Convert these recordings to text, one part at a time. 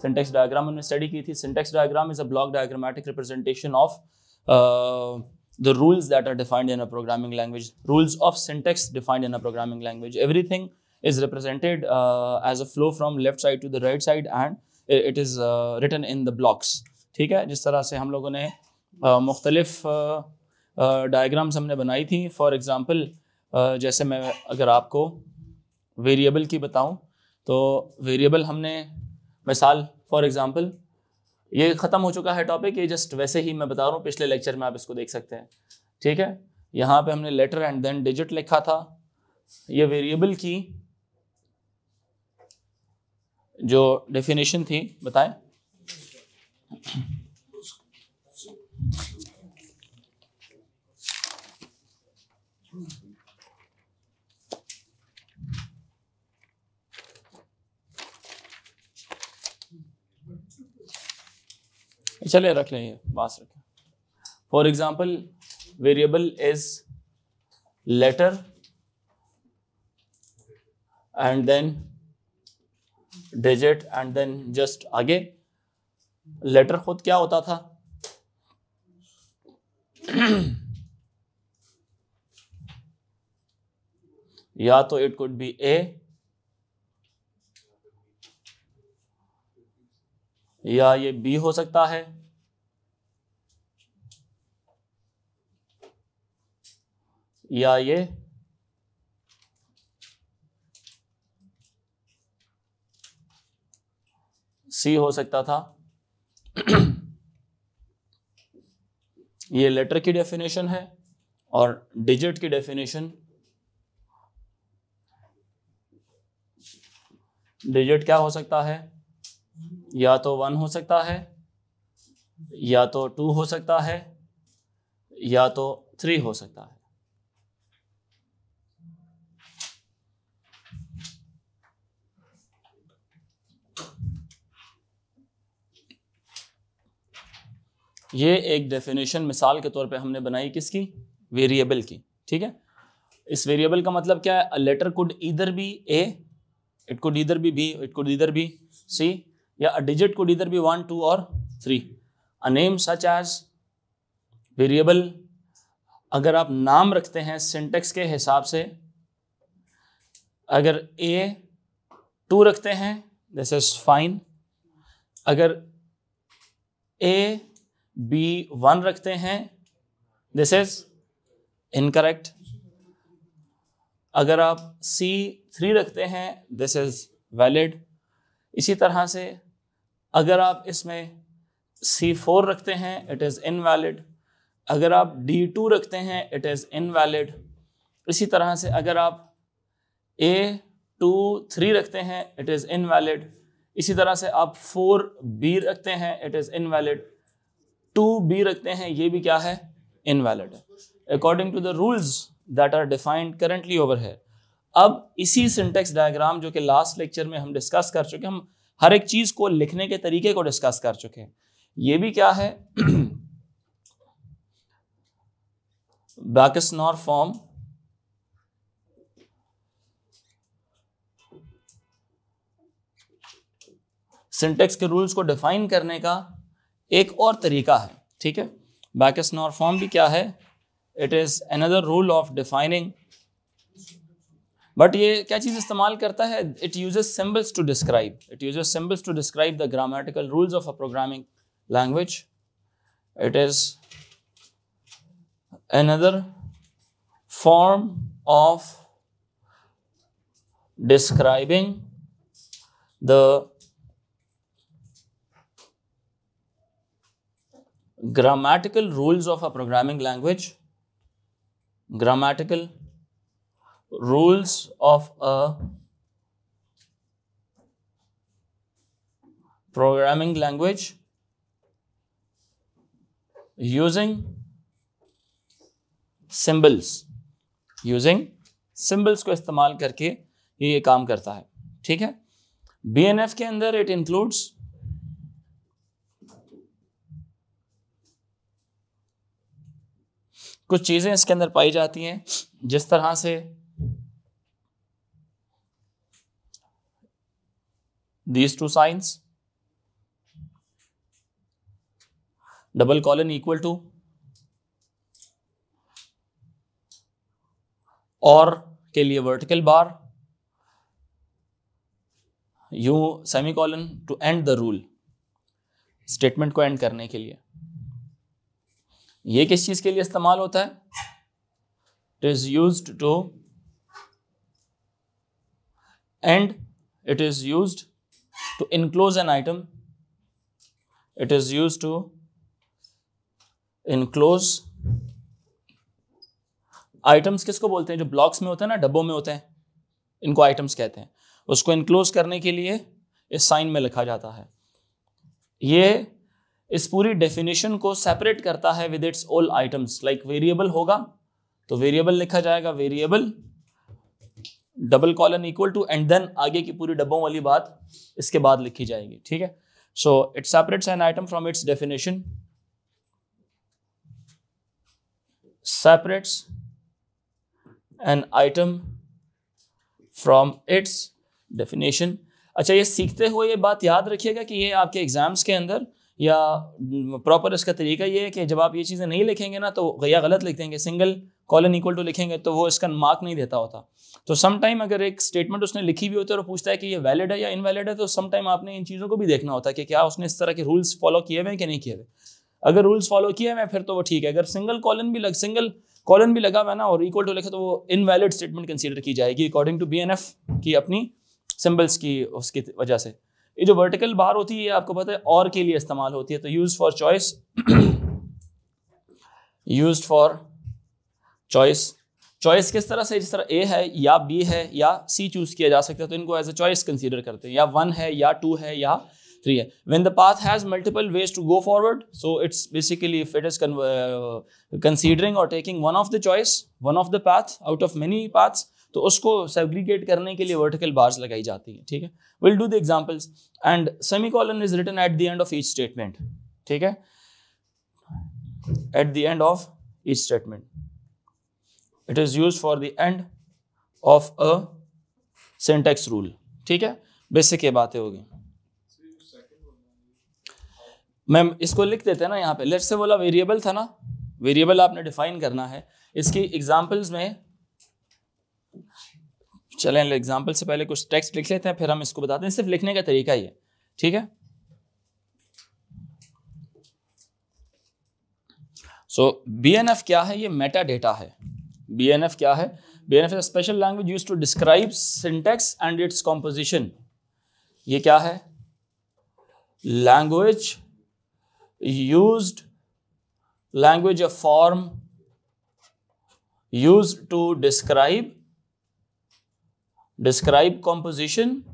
Syntax diagram हमने study की थी. Syntax diagram is a block diagrammatic representation of the rules that are defined in a programming language, rules of syntax defined in a programming language. Everything is represented as a flow from left side to the right side and it is written in the blocks. ठीक है, जिस तरह से हम लोगों ने मुख्तलिफ diagrams हमने बनाई थी. फॉर एग्ज़ाम्पल जैसे मैं अगर आपको वेरिएबल की बताऊं तो वेरिएबल हमने मिसाल फॉर एग्ज़ाम्पल ये ख़त्म हो चुका है टॉपिक, ये जस्ट वैसे ही मैं बता रहा हूँ, पिछले लेक्चर में आप इसको देख सकते हैं. ठीक है, यहाँ पे हमने लेटर एंड देन डिजिट लिखा था. ये वेरिएबल की जो डेफिनेशन थी बताएं. चले रख लें, ये पास रखें. For example variable is letter and then digit and then just आगे. लेटर खुद क्या होता था? या तो इट कुड बी ए या ये बी हो सकता है या ये सी हो सकता था. ये लेटर की डेफिनेशन है और डिजिट की डेफिनेशन. डिजिट क्या हो सकता है? या तो 1 हो सकता है या तो 2 हो सकता है या तो 3 हो सकता है. ये एक डेफिनेशन मिसाल के तौर पे हमने बनाई किसकी? वेरिएबल की. ठीक है, इस वेरिएबल का मतलब क्या है? A letter could either be A, it could either be B, it could either be C, या a digit could either be 1, 2 और 3. A name such as variable. अगर आप नाम रखते हैं सिंटेक्स के हिसाब से, अगर ए 2 रखते हैं दिस इज फाइन. अगर ए बी 1 रखते हैं दिस इज इनकरेक्ट. अगर आप सी 3 रखते हैं दिस इज वैलिड. इसी तरह से अगर आप इसमें C4 रखते हैं इट इज़ इनवैलिड. अगर आप D2 रखते हैं इट इज़ इनवैलिड. इसी तरह से अगर आप A2 3 रखते हैं इट इज़ इनवैलिड. इसी तरह से आप 4B रखते हैं इट इज़ इनवैलिड. 2B रखते हैं, ये भी क्या है? इनवैलिड है according to the rules that are defined currently over है. अब इसी सिंटेक्स डायग्राम जो कि लास्ट लेक्चर में हम डिस्कस कर चुके हैं, हम हर एक चीज को लिखने के तरीके को डिस्कस कर चुके हैं. ये भी क्या है? बैकेसनॉर फॉर्म. सिंटेक्स के रूल्स को डिफाइन करने का एक और तरीका है. ठीक है, बैकेसनॉर फॉर्म भी क्या है? It is another rule of defining. But ये क्या चीज इस्तेमाल करता है? It uses symbols to describe. It uses symbols to describe the grammatical rules of a programming language. It is another form of describing the grammatical rules of a programming language. Grammatical rules of a programming language using symbols. Using symbols को इस्तेमाल करके ये काम करता है. ठीक है, BNF के अंदर it includes कुछ चीजें इसके अंदर पाई जाती हैं, जिस तरह से these two signs double colon equal to और के लिए vertical bar, you semicolon to end the rule, statement को एंड करने के लिए। ये किस चीज के लिए इस्तेमाल होता है? It is used to end, it is used to enclose an item, it is used to enclose items. किसको बोलते हैं? जो ब्लॉक्स में होते हैं ना, डब्बों में होते हैं, इनको आइटम्स कहते हैं। उसको इनक्लोज करने के लिए इस साइन में लिखा जाता है। ये इस पूरी डेफिनेशन को सेपरेट करता है with its all items. Like variable होगा तो वेरिएबल लिखा जाएगा, variable double colon equal to, and then आगे की पूरी डब्बों वाली बात इसके बाद लिखी जाएगी। ठीक है, so it separates an item from its definition, separates an item from its definition। अच्छा, ये सीखते हुए ये बात याद रखिएगा कि ये आपके एग्जाम्स के अंदर या प्रॉपर इसका तरीका ये है कि जब आप ये चीज़ें नहीं लिखेंगे ना तो या गलत लिख देंगे, सिंगल कॉलन इक्वल टू लिखेंगे तो वो इसका मार्क नहीं देता होता। तो सम टाइम अगर एक स्टेटमेंट उसने लिखी भी होती है और पूछता है कि ये वैलिड है या इनवैलिड है, तो सम टाइम आपने इन चीज़ों को भी देखना होता है कि क्या उसने इस तरह के रूल्स फॉलो किए हुए हैं कि नहीं किए हुए। अगर रूल्स फॉलो किए हुए फिर तो वो ठीक है, अगर सिंगल कॉलन भी लगा हुआ है ना और इक्वल टू लिखा तो वो इनवैलिड स्टेटमेंट कंसीडर की जाएगी अकॉर्डिंग टू बीएनएफ की अपनी सिंबल्स की उसकी वजह से। ये जो वर्टिकल बार होती है ये आपको पता है और के लिए इस्तेमाल होती है, तो use for choice, used for choice. Choice किस तरह से, जिस तरह ए है या बी है या सी चूज किया जा सकता है तो इनको एज ए चॉइस कंसीडर करते हैं, या 1 है या 2 है या 3 है। When the path has multiple ways to go forward, so it's basically if it is considering or taking one of the choice, one of the path out of many paths, तो उसको segregate करने के लिए vertical bars लगाई जाती है। ठीक है, we'll do the examples and semicolon is written at the end of each statement। ठीक है, at the end of each statement, it is used for the end of a syntax rule। ठीक है, basic ये बातें होगी। Ma'am इसको लिख देते हैं ना यहाँ पे, लेट्स से बोला वेरिएबल था ना, वेरिएबल आपने डिफाइन करना है। इसकी एग्जांपल्स में चलें, एग्जांपल से पहले कुछ टेक्स्ट लिख लेते हैं फिर हम इसको बताते हैं। सिर्फ लिखने का तरीका ही है। ठीक है, सो बीएनएफ क्या है? ये मेटा डेटा है। बीएनएफ क्या है? BNF is special language used to describe syntax and its composition. ये क्या है? Language used, language of form used to describe composition,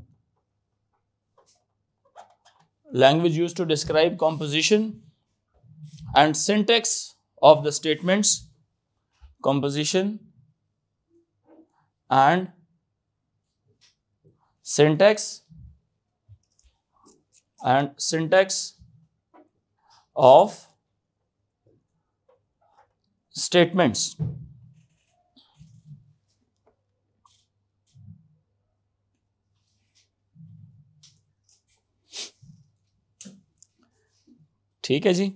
language used to describe composition and syntax of the statements, composition and syntax of statements। ठीक है जी,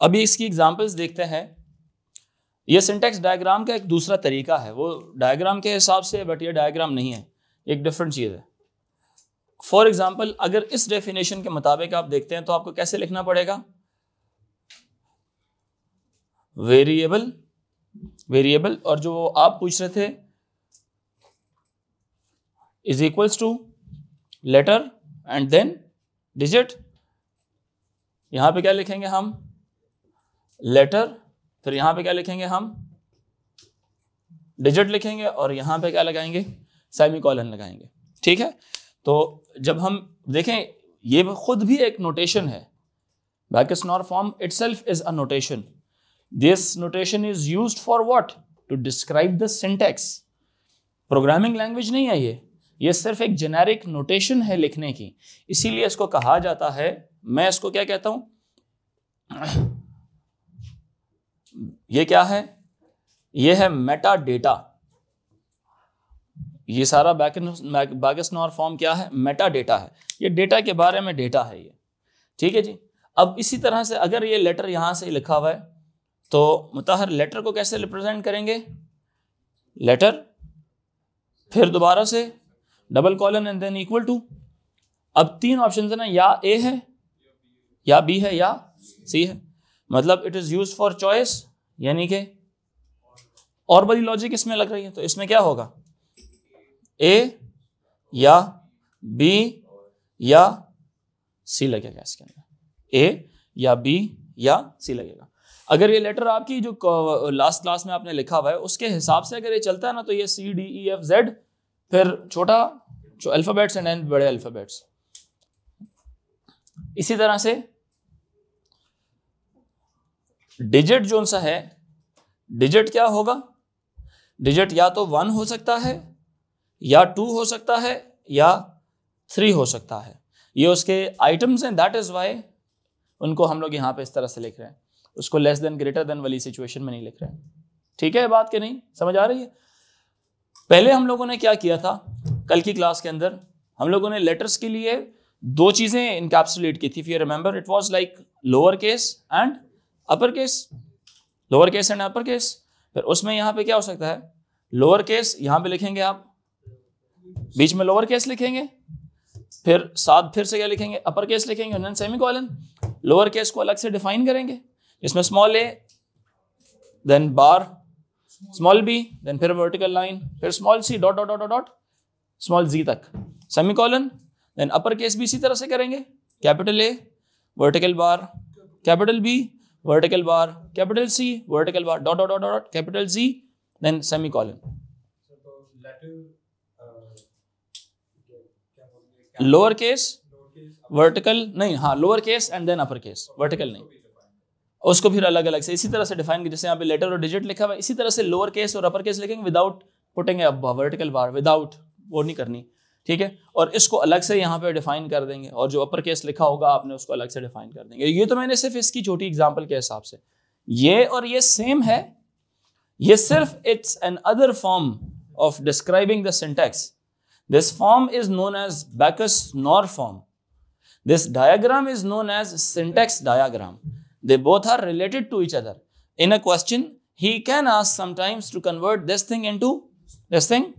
अभी इसकी examples देखते हैं। ये सिंटैक्स डायग्राम का एक दूसरा तरीका है, वो डायग्राम के हिसाब से, बट ये डायग्राम नहीं है, एक डिफरेंट चीज है। फॉर एग्जाम्पल, अगर इस डेफिनेशन के मुताबिक आप देखते हैं तो आपको कैसे लिखना पड़ेगा? वेरिएबल और जो आप पूछ रहे थे is equals to letter and then digit. यहां पे क्या लिखेंगे हम? लेटर, फिर यहां पे क्या लिखेंगे हम? डिजिट लिखेंगे और यहां पे क्या लगाएंगे? सेमीकोलन लगाएंगे। ठीक है, तो जब हम देखें ये खुद भी एक नोटेशन है। Backus-Naur form itself is a notation. This notation is used for what? To describe the syntax. Programming language नहीं है ये सिर्फ एक जेनेरिक नोटेशन है लिखने की, इसीलिए इसको कहा जाता है, मैं इसको क्या कहता हूं? ये क्या है? ये है मेटा डेटा। ये सारा Backus-Naur फॉर्म क्या है? मेटा डेटा है। ये डेटा के बारे में डेटा है ये। ठीक है जी। अब इसी तरह से अगर ये लेटर यहां से लिखा हुआ है तो मुताहर लेटर को कैसे रिप्रेजेंट करेंगे? लेटर, फिर दोबारा से double colon and then equal to. अब 3 ऑप्शन है ना, या ए है या बी है या सी है, मतलब it is use for choice, यानी कि और बड़ी लॉजिक इसमें लग रही है। तो इसमें क्या होगा? ए या बी या सी लगेगा इसके अंदर, ए या बी या सी लगेगा। अगर ये लेटर आपकी जो लास्ट क्लास में आपने लिखा हुआ है उसके हिसाब से अगर ये चलता है ना तो ये C D E F Z, फिर छोटा जो अल्फाबेट्स एंड देन बड़े अल्फाबेट्स। इसी तरह से डिजिट जो सा है, डिजिट क्या होगा? डिजिट या तो 1 हो सकता है या 2 हो सकता है या 3 हो सकता है। ये उसके आइटम्स हैं, दैट इज वाई उनको हम लोग यहाँ पे इस तरह से लिख रहे हैं, उसको लेस देन ग्रेटर देन वाली सिचुएशन में नहीं लिख रहे हैं। ठीक है बात, के नहीं समझ आ रही है? पहले हम लोगों ने क्या किया था कल की क्लास के अंदर, हम लोगों ने लेटर्स के लिए 2 चीजें इनकैप्सुलेट की थी। If you remember, it was like lower case and upper case, lower case and upper case. फिर उसमें यहाँ पे क्या हो सकता है? लोअर केस यहाँ पे लिखेंगे आप, बीच में लोअर केस लिखेंगे, फिर साथ फिर से क्या लिखेंगे? अपर केस लिखेंगे और देन सेमीकोलन। लोअर केस को अलग से डिफाइन करेंगे, इसमें small A, then bar, small B, then फिर वर्टिकल लाइन, फिर small C, dot dot dot dot small G तक, सेमीकोलन। देन अपर केस भी इसी तरह से करेंगे, capital A, vertical bar, capital B, vertical bar, capital C, vertical bar, dot dot dot dot capital G, then semicolon. Lower case vertical नहीं, हाँ lower case and then upper case, vertical नहीं, उसको फिर अलग अलग से इसी तरह से डिफाइन, जैसे यहाँ पे लेटर और डिजिट लिखा हुआ है इसी तरह से लोअर केस और अपर केस लिखेंगे without putting vertical bar, without वो नहीं करनी। ठीक है, और इसको अलग से यहाँ पे डिफाइन कर देंगे और जो अपर केस लिखा होगा आपने उसको अलग से डिफाइन कर देंगे। ये तो मैंने सिर्फ इसकी छोटी एग्जाम्पल के हिसाब से, ये और ये सेम है, ये सिर्फ it's an other form of describing the syntax. This form is known as Backus-Naur form. This diagram is known as syntax diagram. They both are related to each other. In a question, he can ask sometimes to convert this thing into this thing,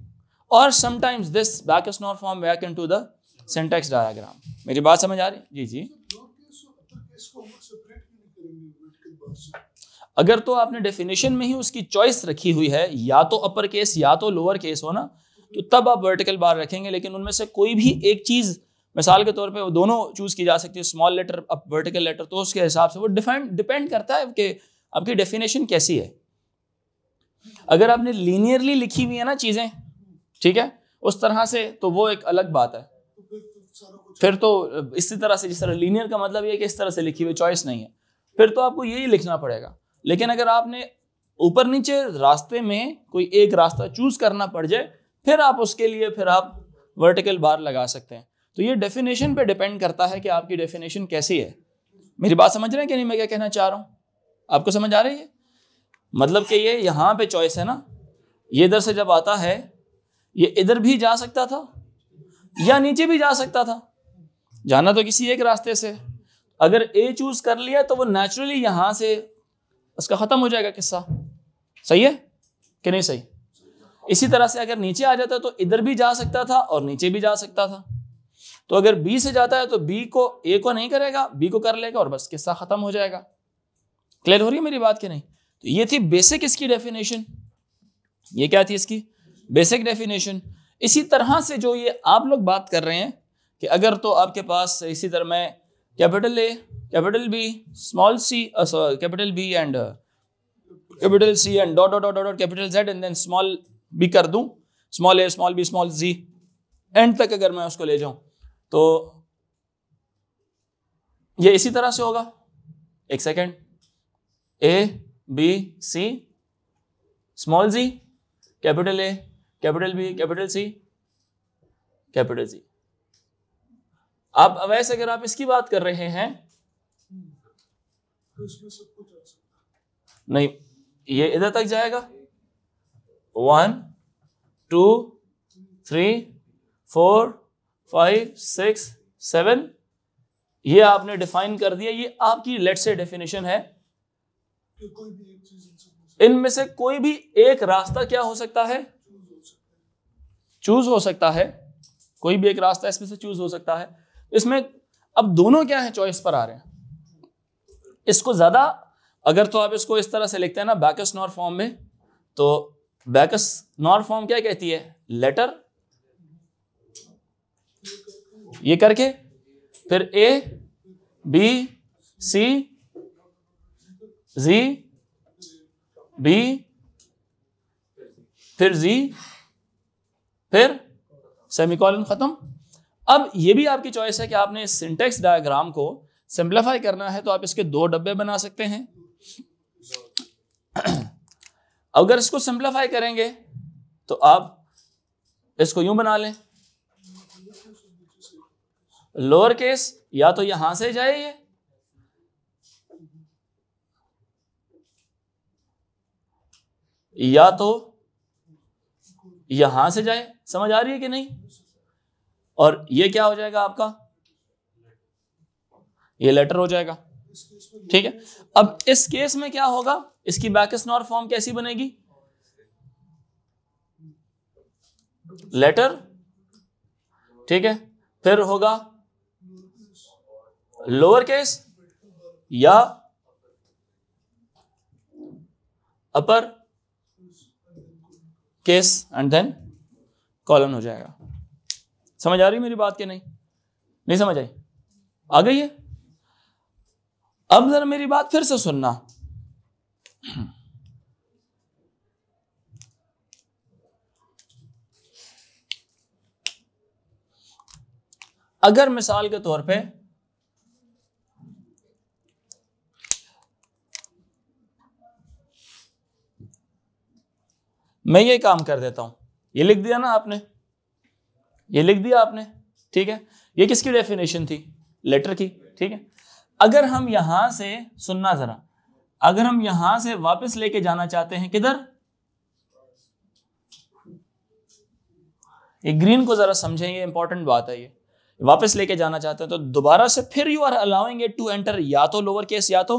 or sometimes this Backus-Naur form back into the syntax diagram. मेरी बात समझ आ रही? जी जी। अगर तो आपने definition में ही उसकी choice रखी हुई है, या तो अपर केस या तो लोअर केस हो ना, तो तब आप वर्टिकल बार रखेंगे। लेकिन उनमें से कोई भी एक चीज, मिसाल के तौर पे वो दोनों चूज की जा सकती है, स्मॉल लेटर अब वर्टिकल लेटर, तो उसके हिसाब से वो डिपेंड करता है कि आपकी डेफिनेशन कैसी है। अगर आपने लीनियरली लिखी हुई है ना चीजें, ठीक है, उस तरह से, तो वो एक अलग बात है। फिर तो इसी तरह से, जिस तरह लीनियर का मतलब ये कि इस तरह से लिखी हुई, चॉइस नहीं है, फिर तो आपको यही लिखना पड़ेगा। लेकिन अगर आपने ऊपर नीचे रास्ते में कोई एक रास्ता चूज करना पड़ जाए, फिर आप उसके लिए फिर आप वर्टिकल बार लगा सकते हैं। तो ये डेफिनेशन पे डिपेंड करता है कि आपकी डेफिनेशन कैसी है। मेरी बात समझ रहे हैं कि नहीं, मैं क्या कहना चाह रहा हूँ? आपको समझ आ रही है? मतलब कि ये यहाँ पे चॉइस है ना, ये इधर से जब आता है, ये इधर भी जा सकता था या नीचे भी जा सकता था, जाना तो किसी एक रास्ते से। अगर ए चूज कर लिया तो वो नेचुरली यहाँ से उसका खत्म हो जाएगा किस्सा। सही है कि नहीं सही? इसी तरह से अगर नीचे आ जाता तो इधर भी जा सकता था और नीचे भी जा सकता था। तो अगर बी से जाता है तो बी को, ए को नहीं करेगा, बी को कर लेगा और बस किस्सा खत्म हो जाएगा। क्लियर हो रही है मेरी बात कि नहीं? तो ये थी बेसिक इसकी डेफिनेशन। ये क्या थी इसकी बेसिक डेफिनेशन। इसी तरह से जो ये आप लोग बात कर रहे हैं कि अगर तो आपके पास इसी तरह मैं capital A, capital B, small C, capital B and capital C and dot dot dot dot capital Z and then small B कर दूं, small A, small B, small G, and तक अगर मैं उसको ले जाऊं तो ये इसी तरह से होगा। एक second, A B C, small G, capital A, capital B, capital C, capital G. अब वैसे अगर आप इसकी बात कर रहे हैं नहीं, ये इधर तक जाएगा, 1 2 3 4 5 6 7 ये आपने डिफाइन कर दिया, ये आपकी लेट से डेफिनेशन है। इनमें से कोई भी एक रास्ता क्या हो सकता है, चूज हो सकता है, कोई भी एक रास्ता इसमें से चूज हो सकता है। इसमें अब दोनों क्या है, चॉइस पर आ रहे हैं। इसको ज्यादा अगर तो आप इसको इस तरह से लिखते हैं ना बैकस नॉर फॉर्म में, तो बैकस नॉर फॉर्म क्या कहती है, लेटर ये करके फिर ए बी सी जी बी फिर जी फिर सेमीकोलन खत्म। अब ये भी आपकी चॉइस है कि आपने इस सिंटेक्स डायग्राम को सिंप्लीफाई करना है तो आप इसके दो डब्बे बना सकते हैं। अगर इसको सिंप्लीफाई करेंगे तो आप इसको यूं बना लें, लोअर केस या तो यहां से जाए ये, या तो यहां से जाए, समझ आ रही है कि नहीं। और ये क्या हो जाएगा आपका, ये लेटर हो जाएगा, ठीक है। अब इस केस में क्या होगा, इसकी बैकस नॉर फॉर्म कैसी बनेगी, लेटर, ठीक है। फिर होगा लोअर केस या upper case and then colon हो जाएगा। समझ आ रही मेरी बात कि नहीं, नहीं समझ आई, आ गई है। अब जरा मेरी बात फिर से सुनना। अगर मिसाल के तौर पे मैं ये काम कर देता हूं, ये लिख दिया ना आपने, ये लिख दिया आपने, ठीक है। ये किसकी डेफिनेशन थी, लेटर की, ठीक है। अगर हम यहां से, सुनना जरा, अगर हम यहां से वापस लेके जाना चाहते हैं किधर, ये ग्रीन को जरा समझें, ये इंपॉर्टेंट बात है। ये वापस लेके जाना चाहते हैं तो दोबारा से फिर you are allowing it to enter या तो लोअर केस या तो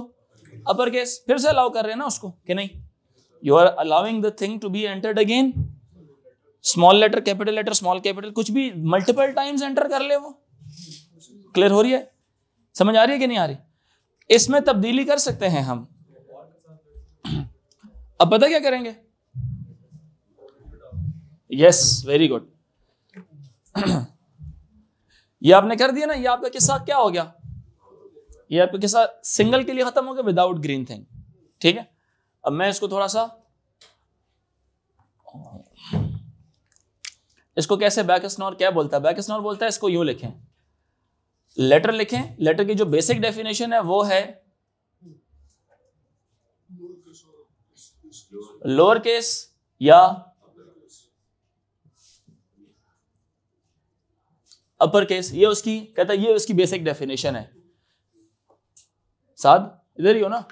अपर केस, फिर से अलाउ कर रहे हैं ना उसको कि नहीं, you are allowing the thing to be entered again, small letter capital letter small capital कुछ भी मल्टीपल टाइम्स एंटर कर ले, वो क्लियर हो रही है, समझ आ रही है कि नहीं आ रही। इसमें तब्दीली कर सकते हैं हम। अब पता क्या करेंगे, यस वेरी गुड, ये आपने कर दिया ना, ये आपका किस्सा क्या हो गया, ये आपका किस्सा सिंगल के लिए खत्म हो गया विदाउट ग्रीन थिंग, ठीक है। अब मैं इसको थोड़ा सा, इसको कैसे बैकस नॉर क्या बोलता है, बैकस नॉर बोलता है इसको यूं लिखें, लेटर लिखें। लेटर की जो बेसिक डेफिनेशन है वो है लोअर केस या अपर केस, ये उसकी कहता है, ये उसकी बेसिक डेफिनेशन है। साद इधर ही हो ना,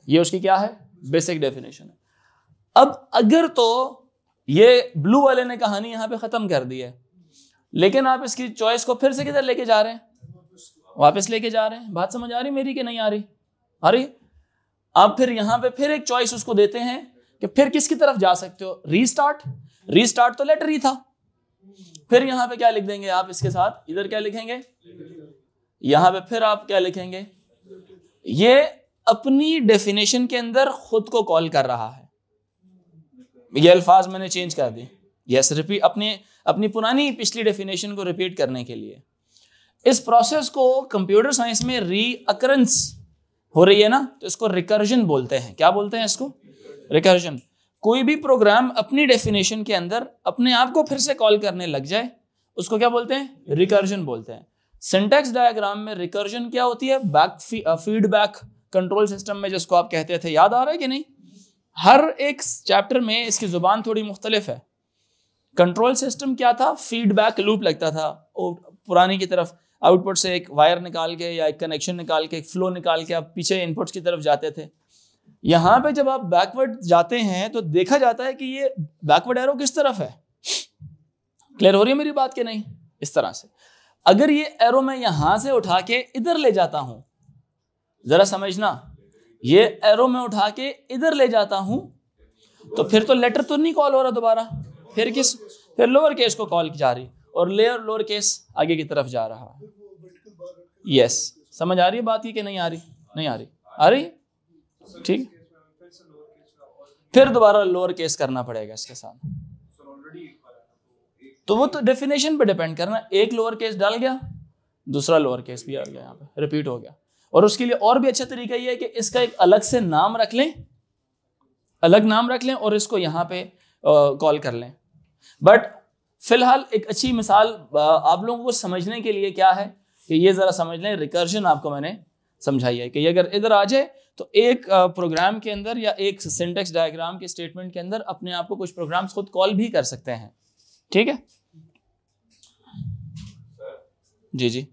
ये उसकी क्या है, बेसिक डेफिनेशन है। अब अगर तो ये ब्लू वाले ने कहानी यहां पे खत्म कर दी है, लेकिन आप इसकी चॉइस को फिर से किधर लेके जा रहे हैं, वापस लेके जा रहे हैं। बात समझ आ रही मेरी कि नहीं आ रही, आ रही। आप फिर यहां पे फिर एक चॉइस उसको देते हैं कि फिर किसकी तरफ जा सकते हो, रीस्टार्ट, रीस्टार्ट तो लेटर ही था। फिर यहां पे क्या लिख देंगे आप इसके साथ, इधर क्या लिखेंगे, यहां पे फिर आप क्या लिखेंगे, ये अपनी डेफिनेशन के अंदर खुद को कॉल कर रहा है। ये अल्फाज मैंने चेंज कर दिए, यस रिपीट, अपनी पुरानी पिछली डेफिनेशन को रिपीट करने के लिए। इस प्रोसेस को कंप्यूटर साइंस में रीअकरेंस हो रही है ना, तो इसको रिकर्जन बोलते हैं। क्या बोलते हैं इसको, रिकर्जन। कोई भी प्रोग्राम अपनी डेफिनेशन के अंदर अपने आप को फिर से कॉल करने लग जाए, उसको क्या बोलते हैं, रिकर्जन बोलते हैं। सिंटैक्स डायग्राम में रिकर्जन क्या होती है, फीडबैक कंट्रोल सिस्टम में जिसको आप कहते थे, याद आ रहा है कि नहीं। हर एक चैप्टर में इसकी जुबान थोड़ी मुख्तलिफ है। कंट्रोल सिस्टम क्या था, फीडबैक लूप लगता था, पुरानी की तरफ आउटपुट से एक वायर निकाल के या एक कनेक्शन निकाल के, एक फ्लो निकाल के आप पीछे इनपुट्स की तरफ जाते थे। यहां पे जब आप बैकवर्ड जाते हैं तो देखा जाता है कि ये बैकवर्ड एरो किस तरफ है। क्लियर हो रही है मेरी बात कि नहीं, इस तरह से। अगर ये एरो मैं यहां से उठा के इधर ले जाता हूं, जरा समझना, ये एरो में उठा के इधर ले जाता हूं तो फिर तो लेटर तो नहीं कॉल हो रहा दोबारा, फिर लोअर केस को कॉल जा रही और लोअर केस आगे की तरफ जा रहा है। यस, समझ आ रही है बात की कि नहीं आ रही? नहीं आ रही? आ रही? ठीक, फिर दोबारा लोअर केस करना पड़ेगा इसके साथ। तो वो तो डेफिनेशन पे डिपेंड करना, एक लोअर केस डाल गया, दूसरा लोअर केस भी आ गया, यहाँ पे रिपीट हो गया। और उसके लिए और भी अच्छा तरीका ये है कि इसका एक अलग से नाम रख लें, अलग नाम रख लें और इसको यहाँ पे कॉल कर लें। बट फिलहाल एक अच्छी मिसाल आप लोगों को समझने के लिए क्या है कि ये जरा समझ लें, रिकर्जन आपको मैंने समझाई है कि ये अगर इधर आ जाए तो एक प्रोग्राम के अंदर या एक सिंटेक्स डायग्राम के स्टेटमेंट के अंदर अपने आप को कुछ प्रोग्राम्स खुद कॉल भी कर सकते हैं। ठीक है जी जी।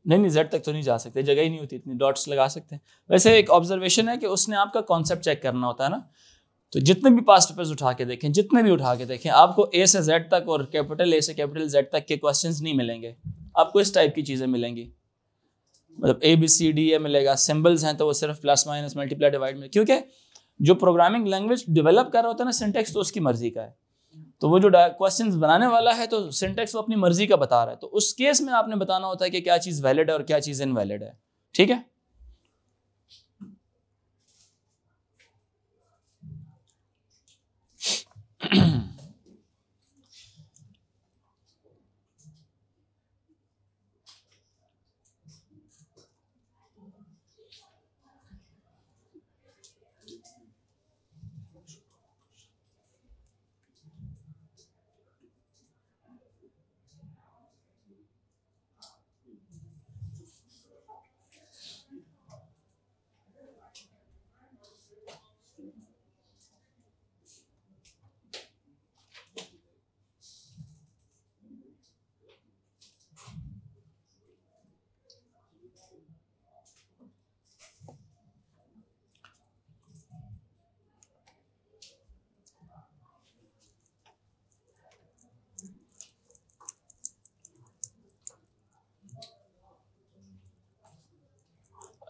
नहीं, जेड तक तो नहीं जा सकते, जगह ही नहीं होती इतनी, डॉट्स लगा सकते हैं। वैसे एक ऑब्जर्वेशन है कि उसने आपका कॉन्सेप्ट चेक करना होता है ना, तो जितने भी पास्ट पेपर्स उठा के देखें, जितने भी उठा के देखें, आपको ए से जेड तक और कैपिटल ए से कैपिटल जेड तक के क्वेश्चंस नहीं मिलेंगे, आपको इस टाइप की चीज़ें मिलेंगी। मतलब ए बी सी डी ए मिलेगा, सिंबल्स हैं तो वो सिर्फ प्लस माइनस मल्टीप्लाई डिवाइड में, क्योंकि जो प्रोग्रामिंग लैंग्वेज डेवलप कर रहा होता है ना सिंटेक्स, तो उसकी मर्जी का है। तो वो जो क्वेश्चंस बनाने वाला है तो सिंटेक्स वो अपनी मर्जी का बता रहा है, तो उस केस में आपने बताना होता है कि क्या चीज़ वैलिड है और क्या चीज़ इनवैलिड है। ठीक है,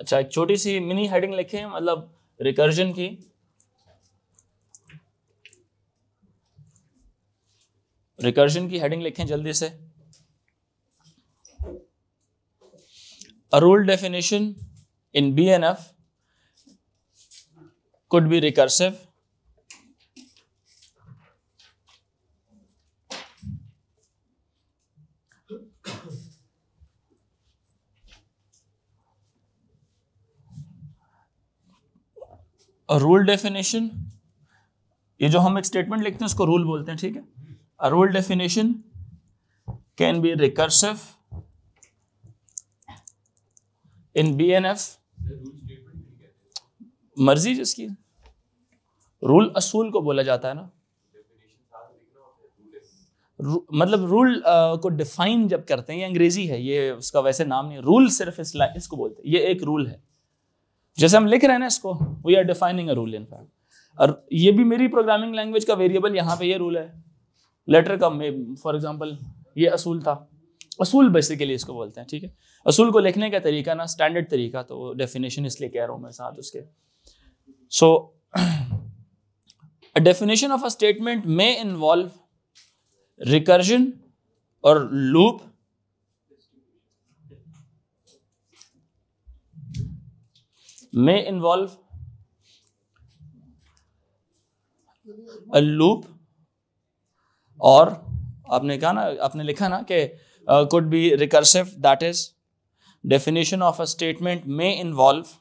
अच्छा एक छोटी सी मिनी हेडिंग लिखें, मतलब रिकर्जन की। रिकर्जन की हेडिंग लिखें जल्दी से। A rule definition in BNF could be recursive. A rule definition, ये जो हम एक स्टेटमेंट लिखते हैं उसको रूल बोलते हैं, ठीक है। A rule definition can be recursive in BNF, मर्जी जिसकी, रूल असूल को बोला जाता है ना, मतलब रूल को डिफाइन जब करते हैं, ये अंग्रेजी है, ये उसका वैसे नाम नहीं, रूल सिर्फ इसको बोलते हैं, ये एक रूल है। जैसे हम लिख रहे हैं ना इसको, we are defining a rule in fact. और ये भी मेरी प्रोग्रामिंग लैंग्वेज का वेरिएबल, यहाँ पे ये रूल है लेटर का, फॉर एग्जांपल ये असूल था, असूल बेसिकली इसको बोलते हैं, ठीक है। असूल को लिखने का तरीका ना स्टैंडर्ड तरीका, तो डेफिनेशन इसलिए कह रहा हूँ मैं साथ उसके। So a definition of a statement में इन्वॉल्व रिकर्जन और loop may involve a loop, और आपने कहा ना, आपने लिखा ना कि could be recursive, that is definition of a statement may involve,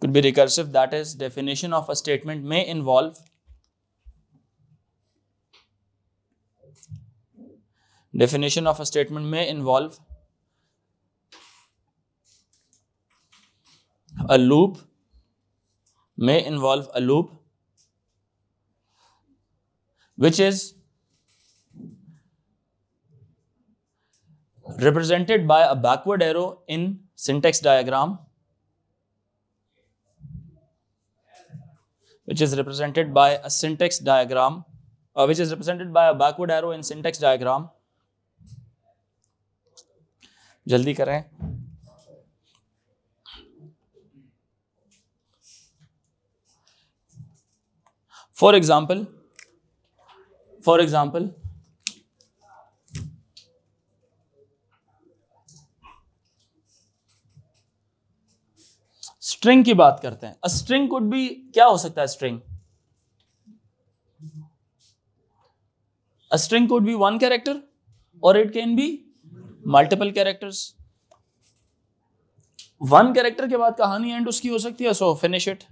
could be recursive, that is definition of a statement may involve definition of a statement may involve a loop, may involve a loop which is represented by a backward arrow in syntax diagram, which is represented by a syntax diagram, which is represented by a backward arrow in syntax diagram. जल्दी करें. For example, string की बात करते हैं. अ string could B, क्या हो सकता है string? A string could be one character और it can be multiple characters. One character के बाद कहानी एंड उसकी हो सकती है, सो फिनिश इट.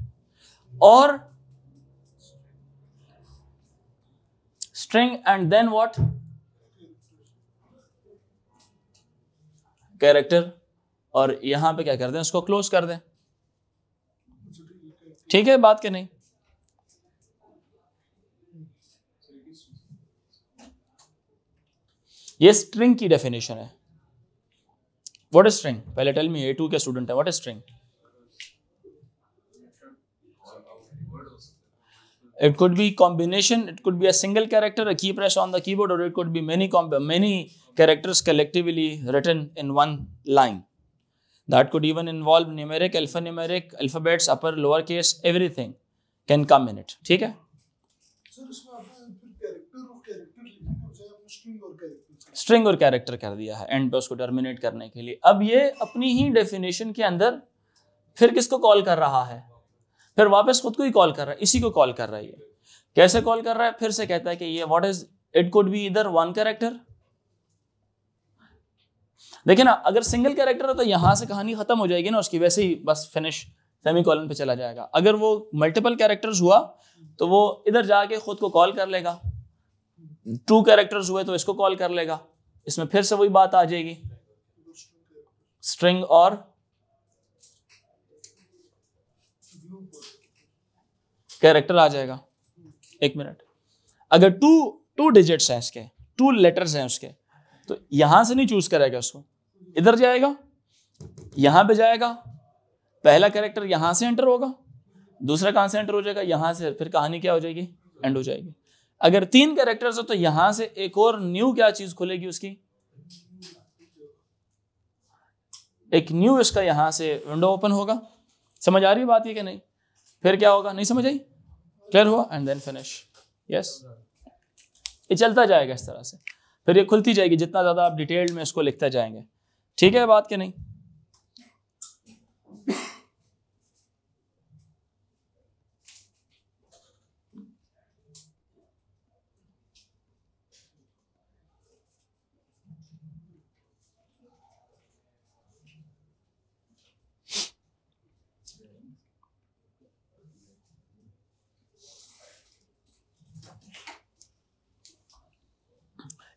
और string and then what? Character. और यहां पे क्या कर दें, उसको क्लोज कर दें. ठीक है बात कि नहीं? ये स्ट्रिंग की डेफिनेशन है. What is string? पहले टेल मी, A2 के स्टूडेंट है, what is string? It could be combination, it could be a single character, a key press on the keyboard, or it could be many characters collectively written in one line. That could even involve numeric, alphanumeric, alphabets, upper, lower case, everything can come in it. ठीक है? String और character कर दिया है and पे उसको terminate करने के लिए. अब ये अपनी ही डेफिनेशन के अंदर फिर किसको कॉल कर रहा है? फिर वापस खुद को ही कॉल कर रहा है, इसी को कॉल कर रहा है. ये कैसे कॉल कर रहा है? फिर से कहता है कि ये what is, it could be इधर वन कैरेक्टर. देखिए ना, अगर सिंगल कैरेक्टर है तो यहां से कहानी खत्म हो जाएगी ना उसकी, वैसे ही बस फिनिश सेमीकोलन पे चला जाएगा. अगर वो मल्टीपल कैरेक्टर्स हुआ तो वो इधर जाके खुद को कॉल कर लेगा. टू कैरेक्टर्स हुए तो इसको कॉल कर लेगा. इसमें फिर से वही बात आ जाएगी, स्ट्रिंग और कैरेक्टर आ जाएगा. एक मिनट, अगर टू डिजिट्स हैं इसके, टू लेटर्स हैं उसके, तो यहां से नहीं चूज करेगा उसको, इधर जाएगा, यहां पे जाएगा. पहला कैरेक्टर यहां से एंटर होगा, दूसरा कहां से एंटर हो जाएगा? यहां से. फिर कहानी क्या हो जाएगी? एंड हो जाएगी. अगर तीन कैरेक्टर्स हो तो यहां से एक और न्यू क्या चीज खुलेगी उसकी, एक न्यू इसका यहां से विंडो ओपन होगा. समझ आ रही है बात ये कि नहीं? फिर क्या होगा? नहीं समझ आई? क्लियर हुआ? And then finish. यस, ये चलता जाएगा इस तरह से, फिर ये खुलती जाएगी जितना ज्यादा आप डिटेल्ड में इसको लिखते जाएंगे. ठीक है बात कि नहीं?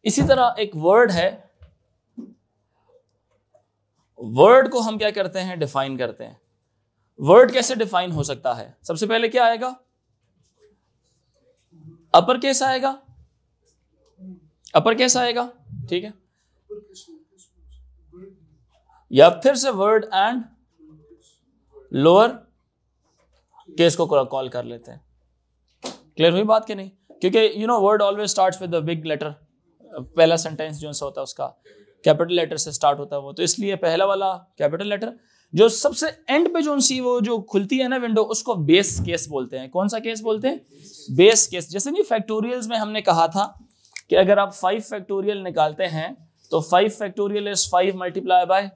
इसी तरह एक वर्ड है, वर्ड को हम क्या करते हैं? डिफाइन करते हैं. वर्ड कैसे डिफाइन हो सकता है? सबसे पहले क्या आएगा? अपर केस आएगा, अपर केस आएगा. ठीक है, या फिर से वर्ड एंड लोअर केस को कॉल कर लेते हैं. क्लियर हुई बात कि नहीं? क्योंकि you know word always starts with the big letter. पहला सेंटेंस जो सा होता है उसका कैपिटल लेटर से स्टार्ट होता है वो, तो इसलिए पहला वाला कैपिटल लेटर. जो सबसे एंड पे जो सी वो जो खुलती है ना विंडो, उसको बेस केस बोलते हैं. कौन सा केस बोलते हैं? Base case. जैसे नहीं फैक्टोरियल्स में हमने कहा था कि अगर आप 5 फैक्टोरियल निकालते हैं तो 5 factorial is 5 multiply by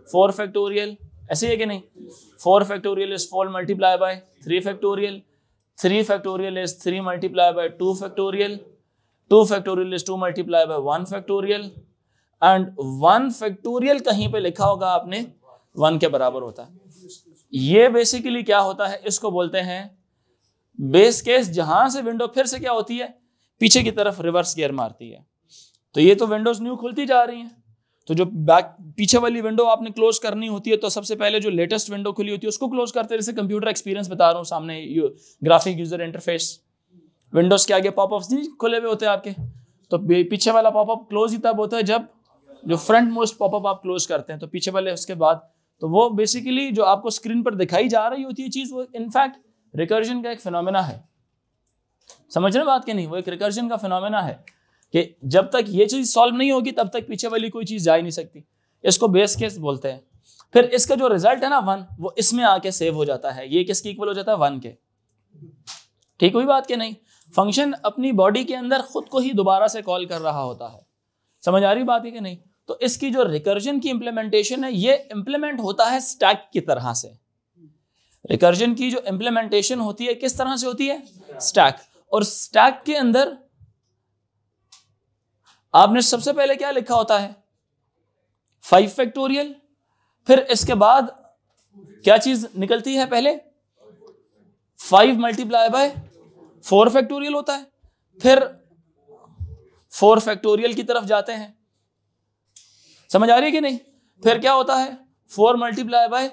4 factorial. ऐसे है कि नहीं? 4 factorial is 4 multiply by 3 factorial. 3 factorial is 3 multiply by 2 factorial. 2 factorial is 2 multiply by 1 factorial. And 1 factorial कहीं पे लिखा होगा आपने 1 के बराबर होता है. ये बेसिकली क्या होता है? इसको बोलते हैं बेस केस, जहां से विंडो फिर से क्या होती है? पीछे की तरफ रिवर्स गियर मारती है. तो ये तो विंडोज न्यू खुलती जा रही हैं, तो जो पीछे वाली विंडो आपने क्लोज करनी होती है तो सबसे पहले जो लेटेस्ट विंडो खुली होती है उसको क्लोज करते हैं. जैसे कंप्यूटर एक्सपीरियंस बता रहा हूँ सामने, ग्राफिक यूजर इंटरफेस. विंडोज के आगे पॉपअप्स नहीं खुले हुए होते आपके, तो पीछे वाला पॉपअप क्लोज ही तब होता है जब जो फ्रंट मोस्ट पॉपअप आप क्लोज करते हैं, तो पीछे वाले उसके बाद. तो वो बेसिकली जो आपको स्क्रीन पर दिखाई जा रही होती है चीज, वो इनफैक्ट रिकर्जन का एक फिनोमेना है, समझ रहे बात कि नहीं? वो एक रिकर्जन का फिनोमेना है कि जब तक ये चीज सॉल्व नहीं होगी तब तक पीछे वाली कोई चीज जा ही नहीं सकती। इसको बेस केस बोलते हैं। फिर इसका जो रिजल्ट है ना 1, वो इसमें आके सेव हो जाता है। ये किसके इक्वल हो जाता है? 1 के। ठीक हुई बात कि नहीं? फंक्शन अपनी बॉडी के अंदर खुद को ही दोबारा से कॉल कर रहा होता है। समझ आ रही बात है कि नहीं? तो इसकी जो रिकर्जन की इंप्लीमेंटेशन है ये इंप्लीमेंट होता है स्टैक की तरह से। रिकर्जन की जो इंप्लीमेंटेशन होती है किस तरह से होती है? स्टैक। और स्टैक के अंदर आपने सबसे पहले क्या लिखा होता है? 5 फैक्टोरियल। फिर इसके बाद क्या चीज निकलती है? पहले 5 मल्टीप्लाई बाय 4 फैक्टोरियल होता है। फिर 4 फैक्टोरियल की तरफ जाते हैं। समझ आ रही है कि नहीं? फिर क्या होता है? 4 मल्टीप्लाई बाय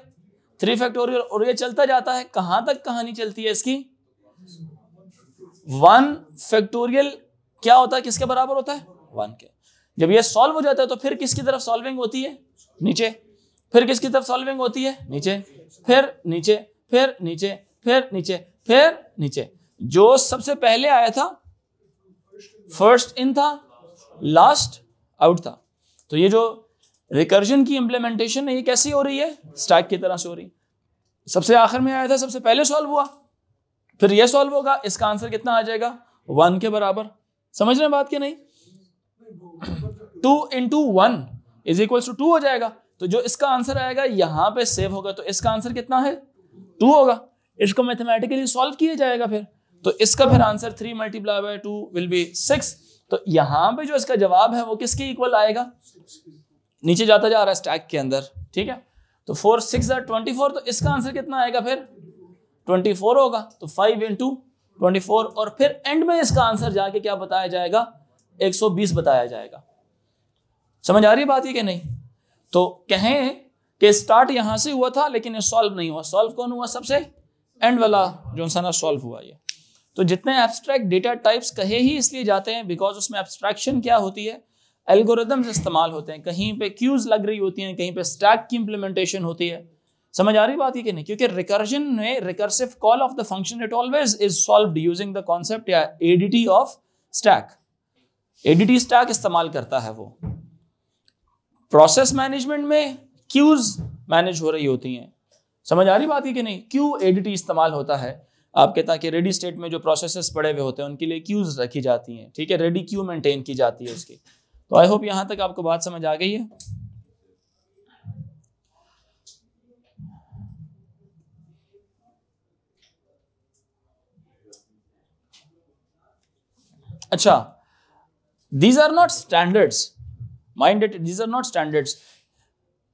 3 फैक्टोरियल। और ये चलता जाता है। कहां तक कहानी चलती है इसकी? 1 फैक्टोरियल क्या होता है? किसके बराबर होता है? 1 के। जब ये सॉल्व हो जाता है तो फिर किसकी तरफ सॉल्विंग होती है? नीचे। फिर किसकी तरफ सॉल्विंग होती है? नीचे। फिर नीचे, फिर नीचे, फिर नीचे, फिर नीचे। जो सबसे पहले आया था फर्स्ट इन था, लास्ट आउट था। तो ये जो रिकर्जन की इंप्लीमेंटेशन है ये कैसी हो रही है? स्टैक की तरह से हो रही। सबसे आखिर में आया था, सबसे पहले सॉल्व हुआ, फिर ये सॉल्व होगा। इसका आंसर कितना आ जाएगा? 1 के बराबर। समझ रहे हैं बात की नहीं? 2 × 1 = 2 हो जाएगा। तो जो इसका आंसर आएगा यहां पे सेव होगा। तो इसका आंसर कितना है? 2 होगा। इसको मैथमेटिकली सॉल्व किया जाएगा फिर। तो इसका फिर answer 3 multiply by 2 will be 6। तो यहां पे जो इसका जवाब है वो किसके इक्वल आएगा? नीचे जाता जा रहा है स्टैक के अंदर। ठीक है। तो 4 6 24। तो इसका आंसर कितना आएगा फिर? 24 होगा। तो 5 × 24। और फिर एंड में इसका आंसर जाके क्या बताया जाएगा? 120 बताया जाएगा। समझ आ रही बात है कि नहीं? तो कहें कि स्टार्ट यहां से हुआ था लेकिन ये सॉल्व नहीं हुआ। सॉल्व कौन हुआ? सबसे एंड वाला जो सा ना सॉल्व हुआ ये। तो जितने एब्स्ट्रैक्ट डेटा टाइप्स कहे ही इसलिए जाते हैं बिकॉज उसमें एब्स्ट्रैक्शन क्या होती है? एल्गोरिदम्स इस्तेमाल होते हैं। कहीं पे क्यूज लग रही होती हैं, कहीं पे स्टैक की इंप्लीमेंटेशन होती है। समझ आ रही बात है कि नहीं? क्योंकि रिकर्जन में recursive call of the function it always is solved using the concept या ADT of stack. ADT stack इस्तेमाल करता है वो। प्रोसेस मैनेजमेंट में क्यूज मैनेज हो रही होती हैं। समझ आ रही बात है कि नहीं? क्यू एडीटी इस्तेमाल होता है आपके, ताकि रेडी स्टेट में जो प्रोसेसेस पड़े हुए होते हैं उनके लिए क्यूज रखी जाती हैं। ठीक है। रेडी क्यू मेंटेन की जाती है उसकी। तो आई होप यहां तक आपको बात समझ आ गई है। अच्छा, these are not standards, mind it, these are not standards।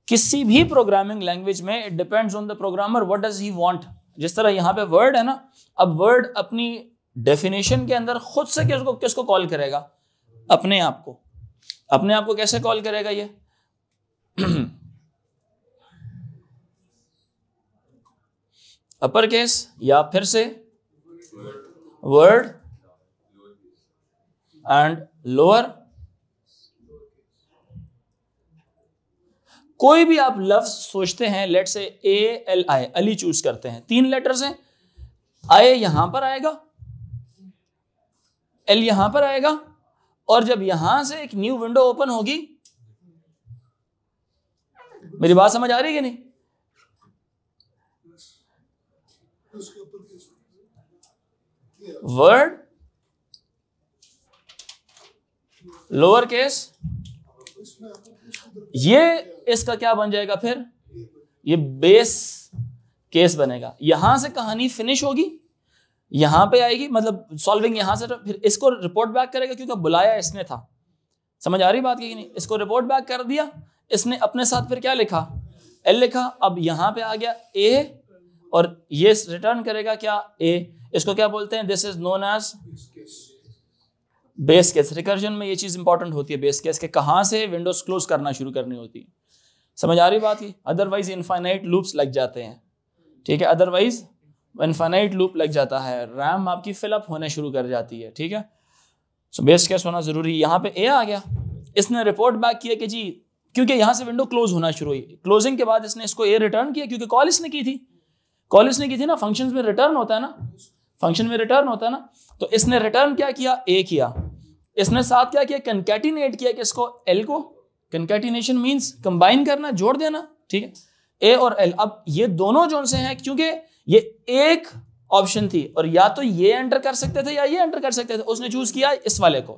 किसी भी प्रोग्रामिंग लैंग्वेज में it depends on the programmer, what does he want. जिस तरह यहां पे वर्ड है ना, अब वर्ड अपनी डेफिनेशन के अंदर खुद से किसको कॉल करेगा? अपने आप को। अपने आप को कैसे कॉल करेगा ये? अपर केस या फिर से वर्ड एंड लोअर। कोई भी आप लफ्ज सोचते हैं, लेट से ALI, अली चूज करते हैं, 3 लेटर्स हैं। I यहां पर आएगा, L यहां पर आएगा, और जब यहां से एक न्यू विंडो ओपन होगी, मेरी बात समझ आ रही है कि नहीं? वर्ड लोअर केस, ये इसका क्या बन जाएगा फिर? ये बेस केस बनेगा। यहां से कहानी फिनिश होगी, यहां पे आएगी, मतलब सॉल्विंग यहां से, फिर इसको रिपोर्ट बैक करेगा क्योंकि बुलाया इसने था। समझ आ रही बात की नहीं? इसको रिपोर्ट बैक कर दिया इसने, अपने साथ फिर क्या लिखा? L लिखा। अब यहां पे आ गया A, और ये रिटर्न करेगा क्या? A। इसको क्या बोलते हैं? This is known as base case. Recursion में ये चीज इंपॉर्टेंट होती है बेस केस के, कहां से विंडोज क्लोज करना शुरू करनी होती है। समझ आ रही बात की? अदरवाइज इनफाइनाइट लूप्स लग जाते हैं। ठीक है। अदरवाइज इनफाइनाइट लूप लग जाता है, रैम आपकी फिलअप होने शुरू कर जाती है। ठीक है। सो बेस केस होना जरूरी है। यहाँ पे A आ गया, इसने रिपोर्ट बैक किया कि जी, क्योंकि यहाँ से विंडो क्लोज होना शुरू हुई, क्लोजिंग के बाद इसने इसको A रिटर्न किया क्योंकि कॉल इसने की थी। कॉल इसने की थी ना, फंक्शंस में रिटर्न होता है ना, फंक्शन में रिटर्न होता है ना, तो इसने रिटर्न क्या किया, ए किया, इसने साथ क्या किया, कंकैटिनेट किया किसको, एल को। कंकैटिनेशन मींस कंबाइन करना, जोड़ देना, ठीक है, ए और एल। अब ये दोनों जोन से हैं क्योंकि ये एक ऑप्शन थी और या तो ये एंटर कर सकते थे या ये एंटर कर सकते थे, उसने चूज किया इस वाले को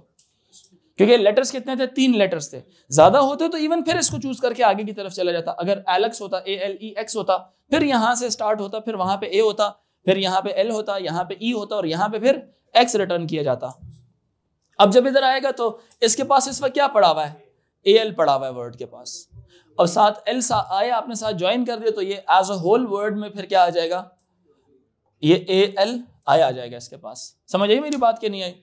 क्योंकि लेटर्स कितने थे, 3 लेटर्स थे, ज्यादा होते तो इवन फिर इसको चूज करके आगे की तरफ चला जाता। अगर एलेक्स होता, ALEX होता, फिर यहां से स्टार्ट होता, फिर वहां पे ए होता, फिर यहाँ पे एल होता, यहाँ पे ई होता और यहाँ पे फिर एक्स रिटर्न किया जाता। अब जब इधर आएगा तो इसके पास इस वक्त क्या पड़ा हुआ है, AL पड़ा हुआ है वर्ड के पास, और साथ एल आया आपने साथ ज्वाइन कर दिया तो ये एज अ होल वर्ड में फिर क्या आ जाएगा, ये AL आ जाएगा इसके पास। समझ आई मेरी बात कि नहीं आई?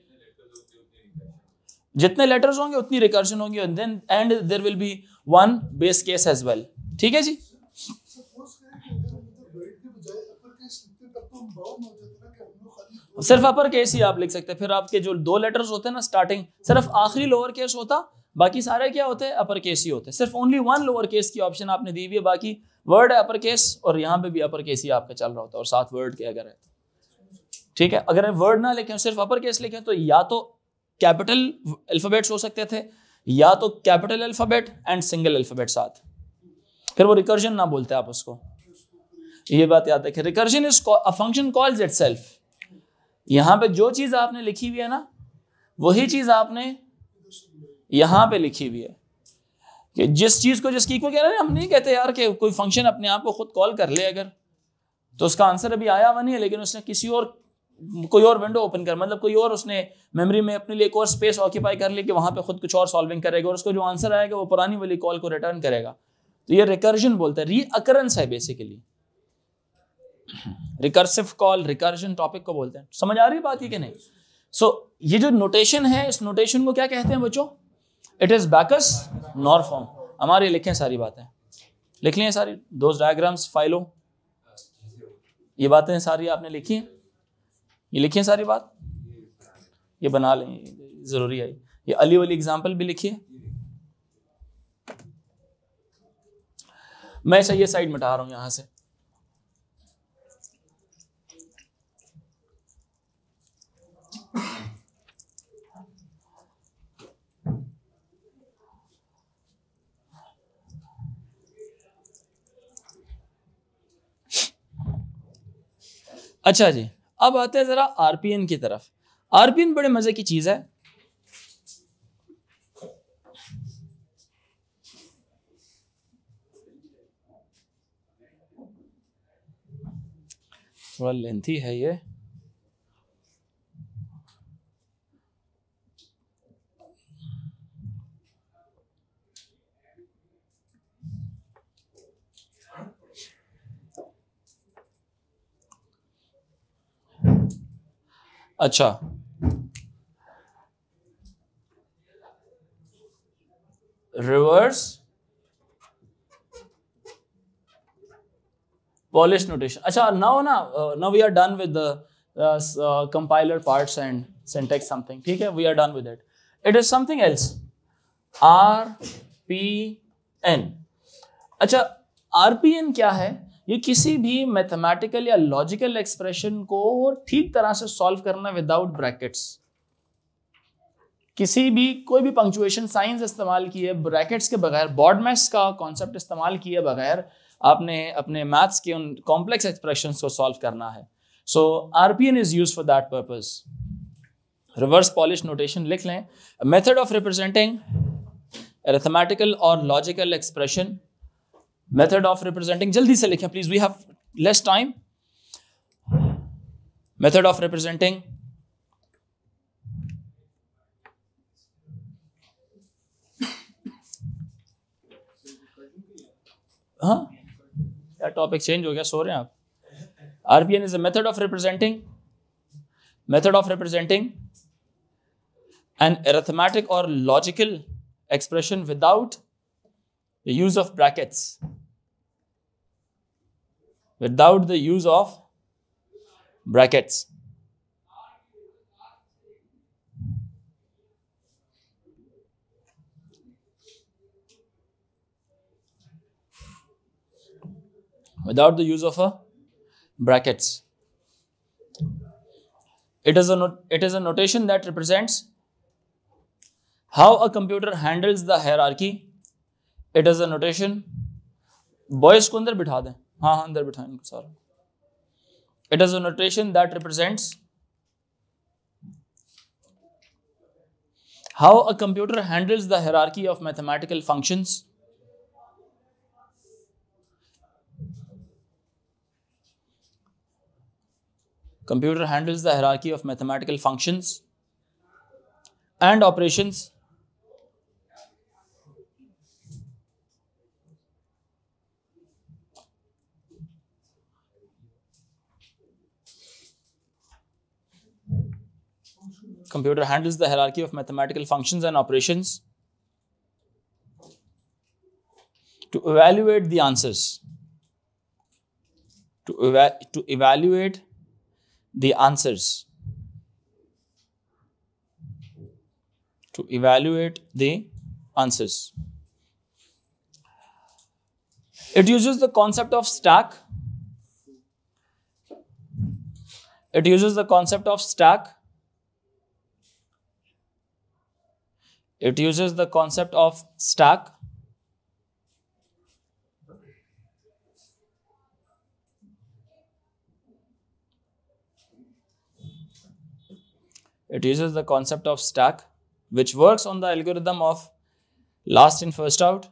जितने लेटर्स होंगे उतनी रिकर्जन होगी and there will be one base case as well. ठीक है जी। सिर्फ अपर केस ही आप लिख सकते हैं, फिर आपके जो 2 लेटर्स होते हैं ना स्टार्टिंग, सिर्फ आखिरी लोअर केस होता, बाकी सारे क्या होते हैं, अपर केस ही होते हैं। सिर्फ ओनली 1 लोअर केस की ऑप्शन आपने दी हुई है, बाकी वर्ड है अपर केस और यहाँ पे भी अपर केस ही आपका चल रहा होता है और साथ वर्ड के अगर है। ठीक है, अगर वर्ड ना लिखें सिर्फ अपर केस लिखें तो या तो कैपिटल अल्फाबेट्स हो सकते थे या तो capital alphabet and single alphabet साथ, फिर वो रिकर्जन ना बोलते आप उसको। ये बात याद रखें, recursion is a function calls itself. यहां पे जो चीज आपने लिखी हुई है ना वही चीज आपने यहां पे लिखी हुई है कि जिस चीज को जिसकी को कह रहे हैं, हम नहीं कहते यार कि कोई फंक्शन अपने आप को खुद कॉल कर ले अगर, तो उसका आंसर अभी आया हुआ नहीं है लेकिन उसने किसी और कोई और विंडो ओपन कर, मतलब कोई और उसने मेमोरी में अपने लिए एक और स्पेस ऑक्यूपाई कर ली कि वहां पे खुद कुछ और सॉल्विंग करेगा और उसको जो आंसर आएगा वो पुरानी वाली कॉल को रिटर्न करेगा। तो ये रिकर्जन बोलते हैं, रीअकरेंस है basically. Recursive call, recursion topic को बोलते हैं। समझ आ रही बात है कि नहीं? सो ये जो नोटेशन है, इस नोटेशन को क्या कहते हैं बच्चों? It is Backus Naur form. हमारे लिखें सारी बातें, लिख ली सारी, दोज डायग्राम्स, फाइलों, ये बातें सारी आपने लिखी हैं, ये लिखिए सारी बात, ये बना लें, जरूरी है। ये अली वाली एग्जाम्पल भी लिखिए। मैं ये साइड मिटा रहा हूं यहां से। अच्छा जी, अब आते हैं जरा आरपीएन की तरफ। आरपीएन बड़े मजे की चीज है। थोड़ा लेंथी है ये, अच्छा रिवर्स पॉलिश नोटेशन। अच्छा now we are done with the compiler parts and syntax something. ठीक है, we are done with it. It is something else, RPN. अच्छा आरपीएन क्या है? ये किसी भी मैथमेटिकल या लॉजिकल एक्सप्रेशन को ठीक तरह से सॉल्व करना विदाउट ब्रैकेट्स। किसी भी कोई भी पंक्चुएशन साइंस इस्तेमाल किए ब्रैकेट्स के बगैर, बॉडमैस का कॉन्सेप्ट इस्तेमाल किए बगैर आपने अपने मैथ्स के उन कॉम्प्लेक्स एक्सप्रेशंस को सॉल्व करना है। So RPN is used for that purpose. Reverse Polish notation लिख लें, मेथड ऑफ रिप्रेजेंटिंग अरिथमेटिकल और logical expression. Method of representing, जल्दी से लिखें please, we have less time. Method of representing हाँ क्या टॉपिक चेंज हो गया, सो रहे हैं आप? RPN is a method of representing an arithmetic or logical expression without the use of brackets, without the use of brackets. Without the use of a brackets. It is a notation that represents how a computer handles the hierarchy. It is a notation. Boys को अंदर बिठा दें, हाँ अंदर बिठाएं इनको सारा. It is a notation that represents how a computer handles the hierarchy of mathematical functions. Computer handles the hierarchy of mathematical functions and operations computer handles the hierarchy of mathematical functions and operations to evaluate the answers. To evaluate the answers. To evaluate the answers. It uses the concept of stack. It uses the concept of stack. It uses the concept of stack. It uses the concept of stack, which works on the algorithm of last in first out.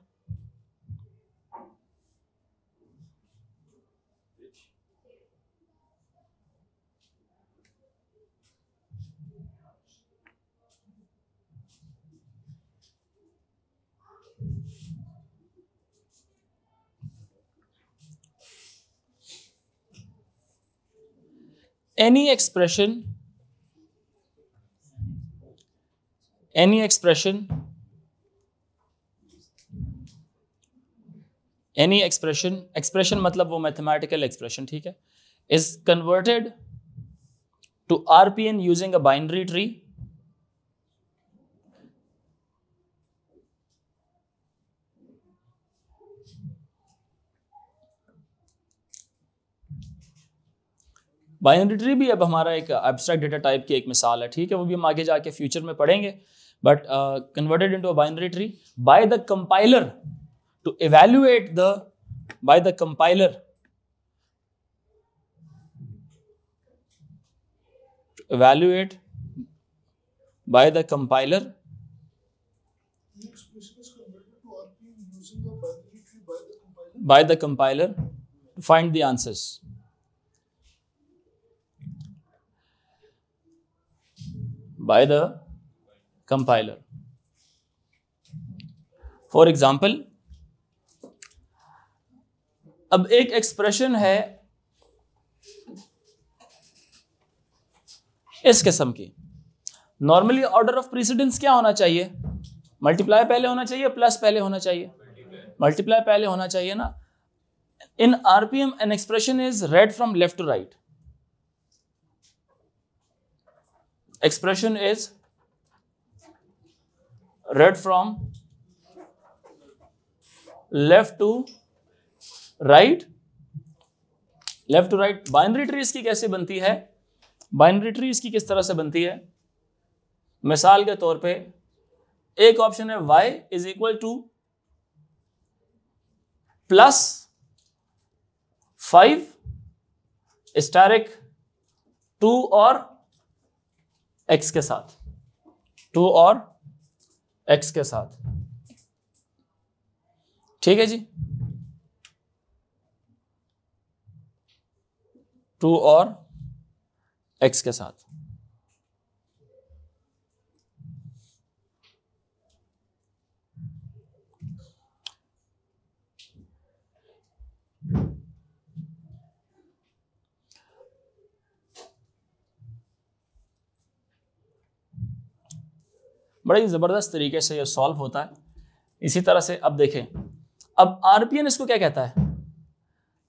Any expression मतलब वो mathematical expression, ठीक है, is converted to RPN using a binary tree. Binary tree भी अब हमारा एक abstract data type की एक मिसाल है, ठीक है, वो भी हम आगे जाके फ्यूचर में पढ़ेंगे. But converted into a binary tree by the compiler to evaluate the by the compiler to find the answers. By the compiler. For example, अब एक एक्सप्रेशन है इस किस्म की. नॉर्मली ऑर्डर ऑफ प्रीसिडेंस क्या होना चाहिए? मल्टीप्लाई पहले होना चाहिए, प्लस पहले होना चाहिए? मल्टीप्लाई पहले होना चाहिए ना. In RPM an expression is read from left to right. Expression is read from left to right. Left to right. Binary tree इसकी कैसे बनती है? बाइनरी ट्री इसकी किस तरह से बनती है? मिसाल के तौर पे एक ऑप्शन है y is equal to +5 asterisk 2 और x के साथ, 2 और x के साथ, ठीक है जी. 2 और x के साथ. बड़ा ही जबरदस्त तरीके से यह सॉल्व होता है. इसी तरह से अब देखें, अब आरपीएन इसको क्या कहता है?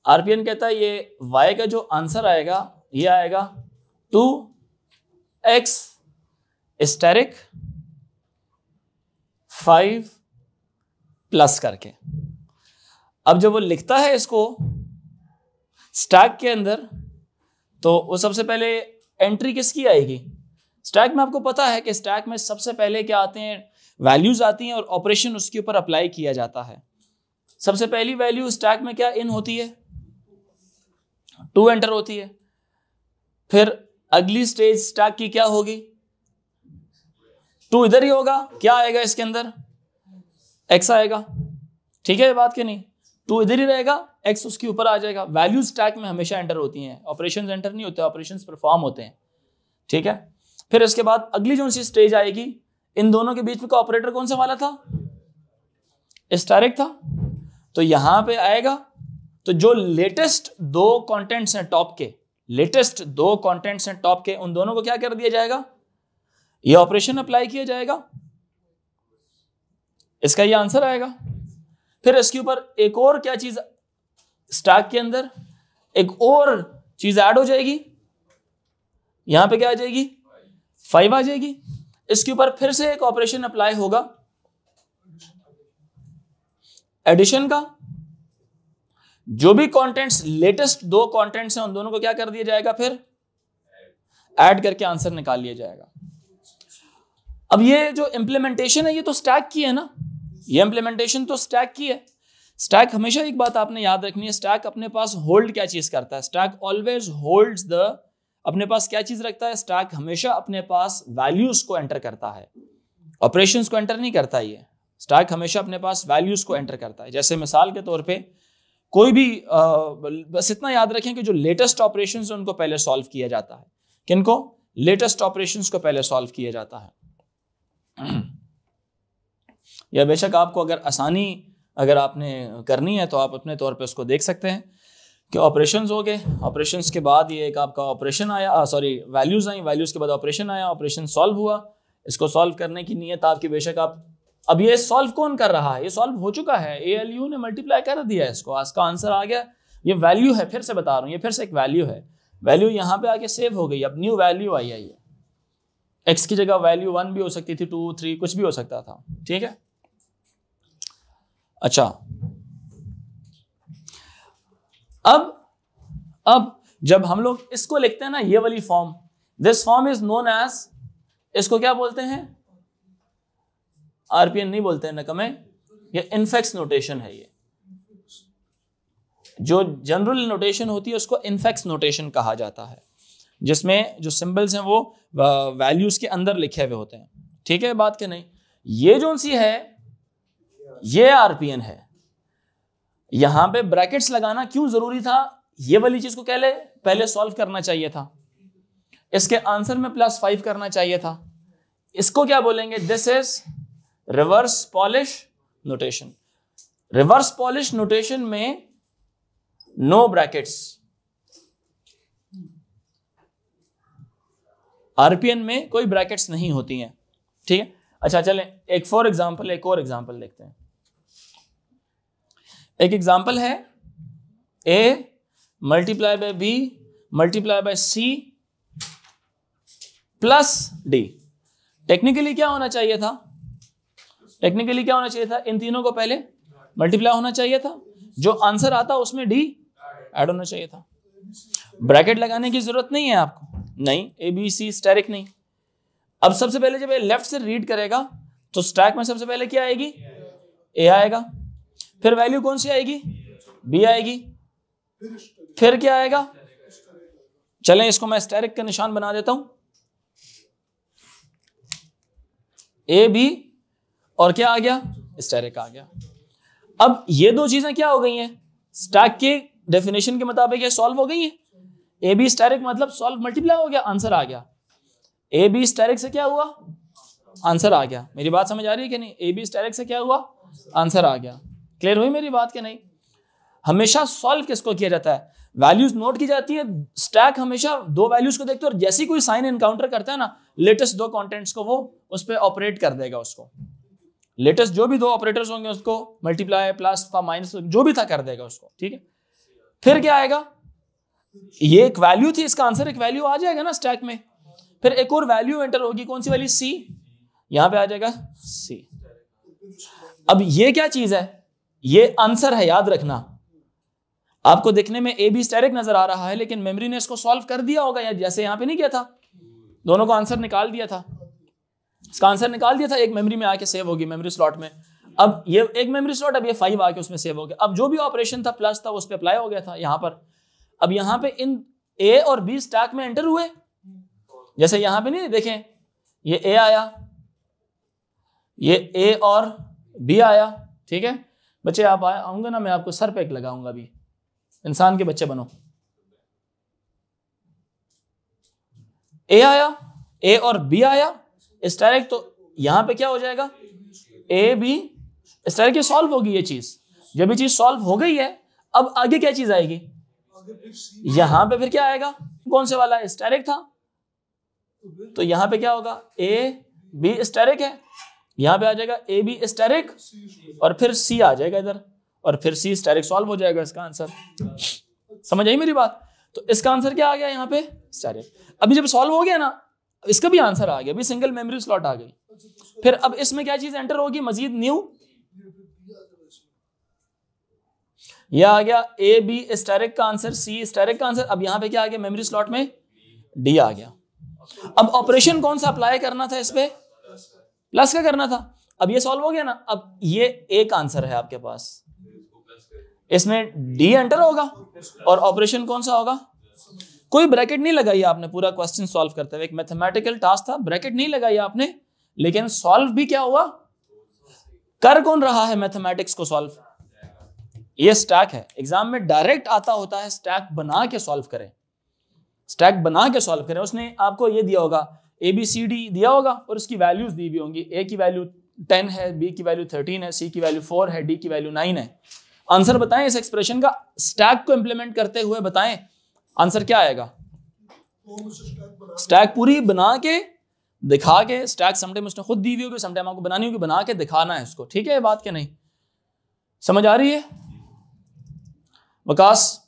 आरपीएन कहता है ये y का जो आंसर आएगा ये आएगा 2x स्टैरिक 5 प्लस करके. अब जब वो लिखता है इसको स्टैक के अंदर तो वो सबसे पहले एंट्री किसकी आएगी? स्टैक में आपको पता है कि स्टैक में सबसे पहले क्या आते हैं, वैल्यूज आती हैं और ऑपरेशन उसके ऊपर अप्लाई किया जाता है। सबसे पहली वैल्यू स्टैक में क्या इन होती है? 2 एंटर होती है। फिर अगली स्टेज स्टैक की क्या होगी? 2 इधर ही होगा, क्या आएगा इसके अंदर? x आएगा। ठीक है ये बात कि नहीं? 2 इधर ही रहेगा, x उसके ऊपर आ जाएगा। वैल्यू स्टैक में हमेशा एंटर होती हैं, ऑपरेशंस एंटर नहीं होते, ऑपरेशंस परफॉर्म होते हैं। ठीक है, फिर इसके बाद अगली जो सी स्टेज आएगी, इन दोनों के बीच में का ऑपरेटर कौन सा वाला था? स्टैटिक था। तो यहां पे आएगा, तो जो लेटेस्ट 2 कंटेंट्स हैं टॉप के, लेटेस्ट 2 कंटेंट्स हैं टॉप के, उन दोनों को क्या कर दिया जाएगा? ये ऑपरेशन अप्लाई किया जाएगा, इसका ये आंसर आएगा। फिर इसके ऊपर एक और क्या चीज, स्टैक के अंदर एक और चीज ऐड हो जाएगी, यहां पे क्या आ जाएगी? 5 आ जाएगी। इसके ऊपर फिर से एक ऑपरेशन अप्लाई होगा एडिशन का। जो भी कंटेंट्स, लेटेस्ट 2 कंटेंट्स हैं, उन दोनों को क्या कर दिया जाएगा? फिर ऐड करके आंसर निकाल लिया जाएगा। अब ये जो इंप्लीमेंटेशन है ये तो स्टैक की है ना, ये इंप्लीमेंटेशन तो स्टैक की है। स्टैक हमेशा एक बात आपने याद रखनी है, स्टैक अपने पास होल्ड क्या चीज करता है? स्टैक ऑलवेज होल्ड्स द, अपने पास क्या चीज रखता है? स्टैक हमेशा अपने पास वैल्यूज को एंटर करता है, ऑपरेशंस को एंटर नहीं करता। ये स्टैक हमेशा अपने पास वैल्यूज को एंटर करता है। जैसे मिसाल के तौर पे कोई भी बस इतना याद रखें कि जो लेटेस्ट ऑपरेशंस हैं उनको पहले सॉल्व किया जाता है। किनको? लेटेस्ट ऑपरेशंस को पहले सॉल्व किया जाता है। या बेशक आपको अगर आसानी अगर आपने करनी है तो आप अपने तौर पे उसको देख सकते हैं कि ऑपरेशंस हो गए, ऑपरेशंस के बाद ये एक आपका ऑपरेशन आया, सॉरी वैल्यूज आई, वैल्यूज के बाद ऑपरेशन आया, ऑपरेशन सॉल्व हुआ। इसको सॉल्व करने की नियत आपकी बेशक आप, अब ये सॉल्व कौन कर रहा है? ये सॉल्व हो चुका है, ALU ने मल्टीप्लाई कर दिया है इसको, इसका आंसर आ गया। ये वैल्यू है, फिर से बता रहा हूँ, ये फिर से एक वैल्यू है, वैल्यू यहाँ पे आके सेव हो गई, अब न्यू वैल्यू आई है। ये x की जगह वैल्यू 1 भी हो सकती थी, 2, 3 कुछ भी हो सकता था। ठीक है, अच्छा अब जब हम लोग इसको लिखते हैं ना, ये वाली form, this form is known as, इसको क्या बोलते हैं? RPN नहीं बोलते हैं नकमे, ये इनफेक्स नोटेशन है। ये जो जनरल नोटेशन होती है उसको इनफेक्स नोटेशन कहा जाता है, जिसमें जो सिंबल्स हैं वो वैल्यूज के अंदर लिखे हुए होते हैं। ठीक है बात के नहीं? ये जो सी है ये RPN है। यहां पे ब्रैकेट्स लगाना क्यों जरूरी था? ये वाली चीज को पहले सॉल्व करना चाहिए था, इसके आंसर में +5 करना चाहिए था। इसको क्या बोलेंगे? This is reverse Polish notation. Reverse Polish notation में नो ब्रैकेट्स, RPN में कोई ब्रैकेट्स नहीं होती हैं। ठीक है, अच्छा चलें एक और एग्जांपल देखते हैं। एक एग्जांपल है A multiply by B multiply by C plus D। Technically क्या होना चाहिए था? इन तीनों को पहले मल्टीप्लाई होना चाहिए था, जो आंसर आता उसमें D ऐड होना चाहिए था। ब्रैकेट लगाने की जरूरत नहीं है आपको, नहीं, ABC स्टैटिक नहीं। अब सबसे पहले जब ये लेफ्ट से रीड करेगा तो स्टैक में सबसे पहले क्या आएगी? A आएगा, फिर वैल्यू कौन सी आएगी? B आएगी, फिर क्या आएगा? चलें इसको मैं स्टैटिक का निशान बना देता हूं, A B और क्या आ गया? स्टैटिक आ गया। अब ये दो चीजें क्या हो गई हैं? स्टैक के डेफिनेशन के मुताबिक ये सॉल्व हो गई है। AB स्टैटिक मतलब सॉल्व, मल्टीप्लाई हो गया, आंसर आ गया। AB स्टैटिक से क्या हुआ? आंसर आ गया। मेरी बात समझ आ रही है कि नहीं? AB स्टैटिक से क्या हुआ? आंसर आ गया। क्लियर हुई मेरी बात कि नहीं? हमेशा सॉल्व किसको किया जाता है? वैल्यूज नोट की जाती है। स्टैक हमेशा 2 वैल्यूज को देखते हैं और जैसी कोई साइन एनकाउंटर करता है ना, लेटेस्ट 2 कंटेंट्स को वो उस पर ऑपरेट कर देगा। उसको लेटेस्ट जो भी 2 ऑपरेटर्स होंगे उसको मल्टीप्लाई प्लस माइनस जो भी था कर देगा उसको। ठीक है, फिर क्या आएगा? ये एक वैल्यू थी, इसका आंसर एक वैल्यू आ जाएगा ना स्टैक में। फिर एक और वैल्यू एंटर होगी, कौन सी वाली? C। यहां पे आ जाएगा C। अब ये क्या चीज है? ये आंसर है, याद रखना। आपको देखने में ए बी स्टैटिक नजर आ रहा है, लेकिन मेमोरी ने इसको सॉल्व कर दिया होगा, या जैसे यहाँ पे नहीं किया था, दोनों को आंसर निकाल दिया था, इसका आंसर निकाल दिया था, एक मेमोरी में आके सेव होगी मेमोरी स्लॉट में। अब ये एक मेमोरी स्लॉट, अब ये 5 आके उसमें सेव हो गया। अब जो भी ऑपरेशन था प्लस था उस पर अप्लाई हो गया था यहाँ पर। अब यहाँ पे इन ए और बी स्टैक में एंटर हुए, जैसे यहाँ पे नहीं देखें, ये ए आया, ये ए और बी आया, ठीक है बच्चे। आप आऊंगे ना, मैं आपको सर पे एक लगाऊंगा, अभी इंसान के बच्चे बनो। ए आया, ए और बी आया स्टैटिक, तो यहां पे क्या हो जाएगा, ए बी स्टैटिक सॉल्व होगी ये चीज। जब ये चीज सॉल्व हो गई है, अब आगे क्या चीज आएगी, यहां पे फिर क्या आएगा, कौन से वाला स्टैटिक था, तो यहां पे क्या होगा, ए बी स्टैटिक है, यहां पे आ जाएगा ए बी स्टैटिक, और फिर सी आ जाएगा इधर, और फिर सी स्टैटिक सॉल्व हो जाएगा इसका आंसर। समझ आई मेरी बात? तो इसका आंसर क्या आ गया यहाँ पे, स्टैटिक। अभी जब सॉल्व हो गया ना, इसका भी आंसर आ गया, अभी सिंगल मेमोरी स्लॉट आ गई। फिर अब इसमें क्या चीज एंटर होगी, मजीद न्यू, यह आ गया ए बी स्टैटिक का आंसर, सी स्टैटिक का आंसर। अब यहां पे क्या आ गया, मेमोरी स्लॉट में डी आ गया। अब ऑपरेशन कौन सा अप्लाई करना था, इस पे प्लस का करना था। अब ये सॉल्व हो गया ना, अब ये एक आंसर है आपके पास, इसमें डी एंटर होगा, और ऑपरेशन कौन सा होगा, कोई ब्रैकेट नहीं लगाई आपने पूरा क्वेश्चन सॉल्व करते हुए, एक मैथमेटिकल टास्क था, ब्रैकेट नहीं लगाई आपने, लेकिन सॉल्व भी क्या हुआ, कर कौन रहा है मैथमेटिक्स को सॉल्व, ये स्टैक है। एग्जाम में डायरेक्ट आता होता है स्टैक बना के सॉल्व करें, स्टैक बना के सॉल्व करें। उसने आपको ये दिया होगा, ए बी सी डी दिया होगा, और उसकी वैल्यूज दी हुई होंगी, ए की वैल्यू 10 है, बी की वैल्यू 13 है, सी की वैल्यू 4 है, डी की वैल्यू 9 है। आंसर बताएं इस एक्सप्रेशन का, स्टैक को इंप्लीमेंट करते हुए बताएं आंसर क्या आएगा। स्टैक पूरी बना के दिखा के, स्टैक समटाइम उसने खुद दी हुई होगी, समटाइम आपको बनानी होगी, बना के दिखाना है इसको, ठीक है ये बात के नहीं, समझ आ रही है विकास?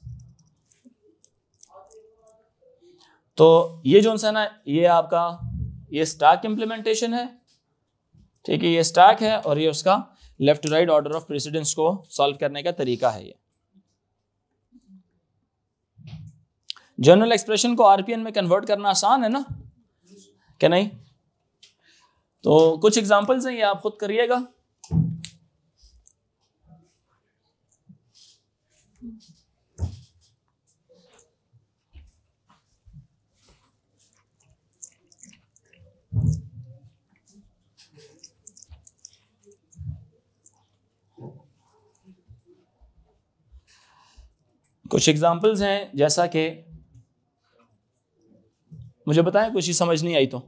तो ये जो है ना, ये आपका ये स्टैक इंप्लीमेंटेशन है, ठीक है, ये स्टैक है, और ये उसका left to right order of precedence को सॉल्व करने का तरीका है। ये जनरल एक्सप्रेशन को आरपीएन में कन्वर्ट करना आसान है ना, क्या नहीं? तो कुछ एग्जांपल्स हैं, ये आप खुद करिएगा। कुछ एग्जांपल्स हैं, जैसा कि मुझे बताएं कुछ ही समझ नहीं आई तो।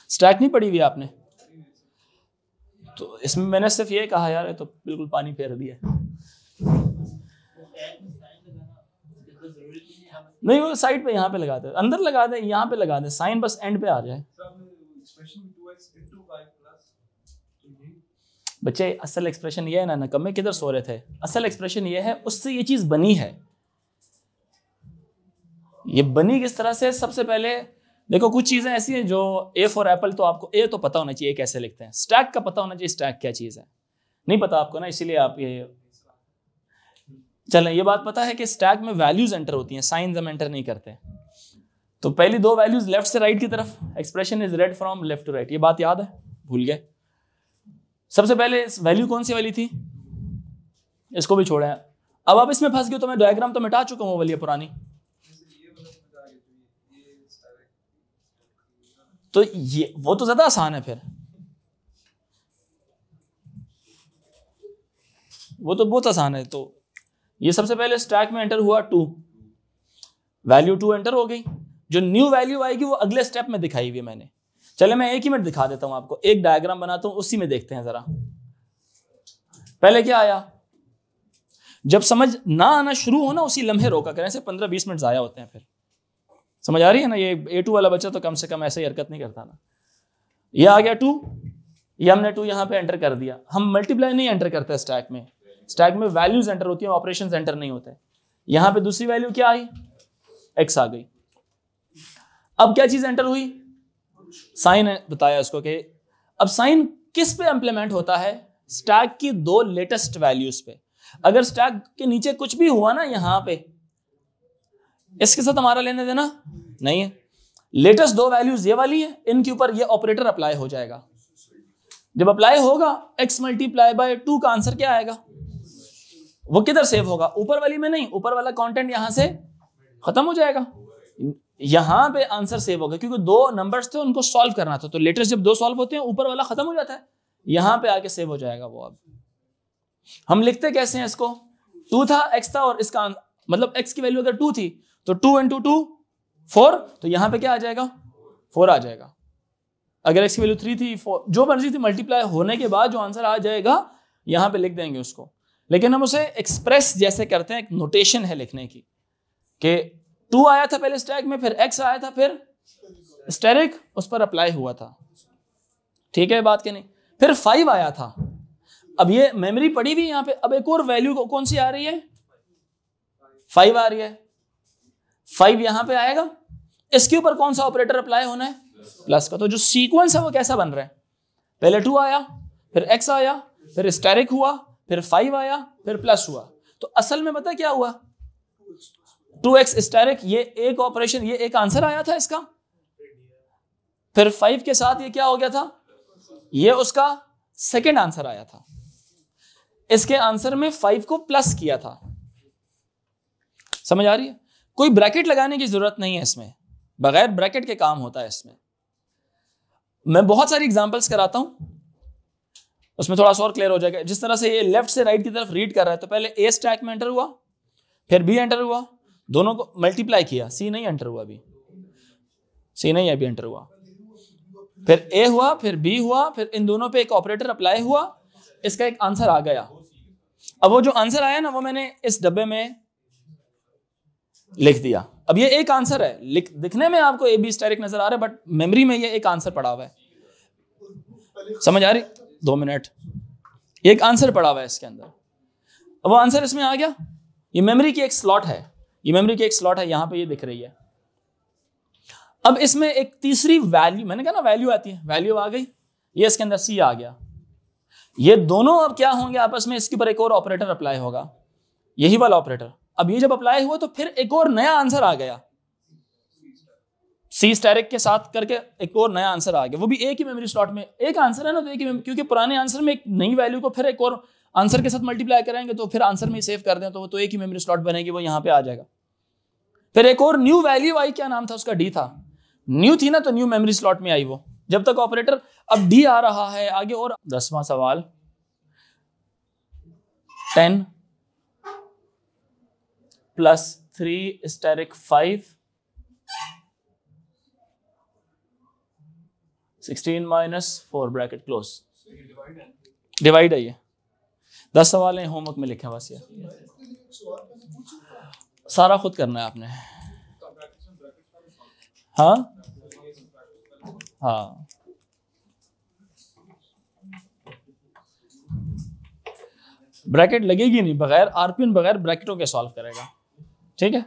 स्टैक नहीं पढ़ी हुई आपने? तो इसमें मैंने सिर्फ ये कहा यार, तो बिल्कुल पानी फेर दिया। नहीं, वो साइड पे यहाँ पे लगा दे, अंदर लगा दे, यहाँ पे लगा दे, साइन बस एंड पे आ जाए। बच्चे असल एक्सप्रेशन ये है ना, नकम्मे किधर सो रहे थे, असल एक्सप्रेशन ये है, उससे ये चीज बनी है। ये बनी किस तरह से? सबसे पहले देखो, कुछ चीजें ऐसी हैं जो ए फॉर एप्पल, तो आपको ए तो पता होना चाहिए कैसे लिखते हैं, स्टैक का पता होना चाहिए स्टैक क्या चीज है, नहीं पता आपको ना, इसीलिए आप ये चलें। ये बात पता है कि स्टैक में वैल्यूज एंटर होती हैं, साइंस हम एंटर नहीं करते। तो पहली दो वैल्यूज लेफ्ट से राइट की तरफ, expression is read from left to right, ये बात याद है? भूल गए? सबसे पहले वैल्यू कौन सी वाली थी, इसको भी छोड़ा है। अब आप इसमें फंस गए तो मैं डायग्राम तो मिटा चुका हूं वो वाली पुरानी। तो ये वो तो ज्यादा आसान है, फिर वो तो बहुत आसान है। तो ये सबसे पहले स्टैक में एंटर हुआ 2, वैल्यू 2 एंटर हो गई, जो न्यू वैल्यू आएगी वो अगले स्टेप में दिखाई हुई है मैंने। चले मैं एक ही मिनट दिखा देता हूं आपको, एक डायग्राम बनाता हूं, उसी में देखते हैं जरा। पहले क्या आया, जब समझ ना आना शुरू हो ना, उसी लम्हे रोका करें, से 15-20 मिनट जाया होते हैं। फिर समझ आ रही है ना? ये A2 वाला बच्चा तो कम से कम ऐसे ही हरकत नहीं करता ना। ये आ गया 2, ये हमने 2 यहां पे एंटर कर दिया। हम मल्टीप्लाई नहीं एंटर करते स्टैक में, स्टैक में वैल्यूज एंटर होती हैं, ऑपरेशंस एंटर नहीं होते। यहां पे दूसरी वैल्यू क्या आई, x आ गई। अब क्या चीज एंटर हुई, साइन बताया उसको कि अब साइन किस पे इंप्लीमेंट होता है, स्टैक की 2 लेटेस्ट वैल्यूज पे। अगर स्टैक के नीचे कुछ भी हुआ ना यहां पे, इसके साथ हमारा लेने देना नहीं है। लेटेस्ट दो वैल्यूज ये वाली है, इनके ऊपर ये ऑपरेटर अप्लाई हो जाएगा। जब अप्लाई होगा x मल्टीप्लाई बाय 2 का आंसर क्या आएगा, वो किधर सेव होगा, ऊपर वाली में नहीं, ऊपर वाला कंटेंट यहां से खत्म हो जाएगा, यहां पे आंसर सेव होगा, क्योंकि दो नंबर्स थे उनको सॉल्व करना था, तो लेटेस्ट जब दो सॉल्व होते हैं ऊपर वाला खत्म हो जाता है, यहां पे आके सेव हो जाएगा वो। अब हम लिखते कैसे हैं इसको, 2 था, x था, और इसका मतलब x की वैल्यू अगर 2 थी तो 2 इंटू 2 4, तो यहां पे क्या आ जाएगा 4 आ जाएगा। अगर x की वैल्यू 3 थी 4, जो मर्जी थी, मल्टीप्लाई होने के बाद जो आंसर आ जाएगा यहां पे लिख देंगे उसको। लेकिन हम उसे एक्सप्रेस जैसे करते हैं, एक नोटेशन है लिखने की, कि 2 आया था पहले स्टैक में, फिर x आया था, फिर स्टेरिक उस पर अप्लाई हुआ था, ठीक है बात के नहीं। फिर 5 आया था, अब ये मेमोरी पड़ी हुई यहां पे, अब एक और वैल्यू कौन सी आ रही है, 5 आ रही है, 5 यहां पे आएगा, इसके ऊपर कौन सा ऑपरेटर अप्लाई होना है, प्लस का। तो जो सीक्वेंस है वो कैसा बन रहा है, पहले 2 आया, फिर x आया, फिर स्टेरिक हुआ, फिर 5 आया, फिर प्लस हुआ। तो असल में पता क्या हुआ, 2x स्टेरिक, ये एक ऑपरेशन, ये एक आंसर आया था इसका, फिर 5 के साथ ये क्या हो गया था, ये उसका सेकंड आंसर आया था, इसके आंसर में 5 को प्लस किया था। समझ आ रही है, कोई ब्रैकेट लगाने की जरूरत नहीं है इसमें, बगैर ब्रैकेट के काम होता है इसमें। मैं बहुत सारी एग्जांपल्स कराता हूं, उसमें थोड़ा सा और क्लियर हो जाएगा। जिस तरह से ये लेफ्ट से राइट की तरफ रीड कर रहा है, तो पहले ए स्टैक में एंटर हुआ, फिर बी एंटर हुआ, दोनों को मल्टीप्लाई किया, सी नहीं एंटर हुआ, अभी सी नहीं अभी एंटर हुआ, फिर ए हुआ, फिर बी हुआ, फिर इन दोनों पे एक ऑपरेटर अप्लाई हुआ, इसका एक आंसर आ गया। अब वो जो आंसर आया ना, वो मैंने इस डब्बे में लिख दिया। अब ये एक आंसर है, दिखने में आपको ए बी स्टेरिक नजर आ रहा है, बट मेमोरी में ये एक आंसर पड़ा हुआ है। समझ आ रही, 2 मिनट, एक आंसर पड़ा हुआ है इसके अंदर। अब वो आंसर इसमें आ गया, ये मेमोरी की एक स्लॉट है, ये मेमोरी की एक स्लॉट है, यहां पे ये दिख रही है। अब इसमें एक तीसरी वैल्यू, मैंने कहा ना वैल्यू आती है, वैल्यू आ गई, ये इसके अंदर सी आ गया। ये दोनों अब क्या होंगे आपस में, इसके ऊपर एक और ऑपरेटर अप्लाई होगा, यही वाला ऑपरेटर। अब ये जब अप्लाई हुआ तो फिर एक और नया आंसर आ गया, सी स्टेरिक के साथ करके एक और नया आंसर आ गया, वो भी एक ही मेमोरी स्लॉट में। एक आंसर है ना, तो एक ही, क्योंकि पुराने आंसर में एक नई वैल्यू को फिर एक और आंसर के साथ मल्टीप्लाई करेंगे, तो फिर आंसर में सेव कर दें तो वो तो एक ही मेमोरी स्लॉट बनेगी, वो यहां पे आ जाएगा। फिर एक और न्यू वैल्यू आई, क्या नाम था उसका, डी था, न्यू थी ना, तो न्यू मेमोरी स्लॉट में आई वो, जब तक ऑपरेटर, अब डी आ रहा है आगे। और 10वां सवाल, 10 plus 3 asterisk 5 16 minus 4 bracket close, divide है ये। 10 सवाल हैं, होमवर्क में लिखे बस, ये सारा खुद करना है आपने। हाँ हाँ, ब्रैकेट लगेगी नहीं, बगैर आरपीएन, बगैर ब्रैकेटों के सॉल्व करेगा, ठीक है।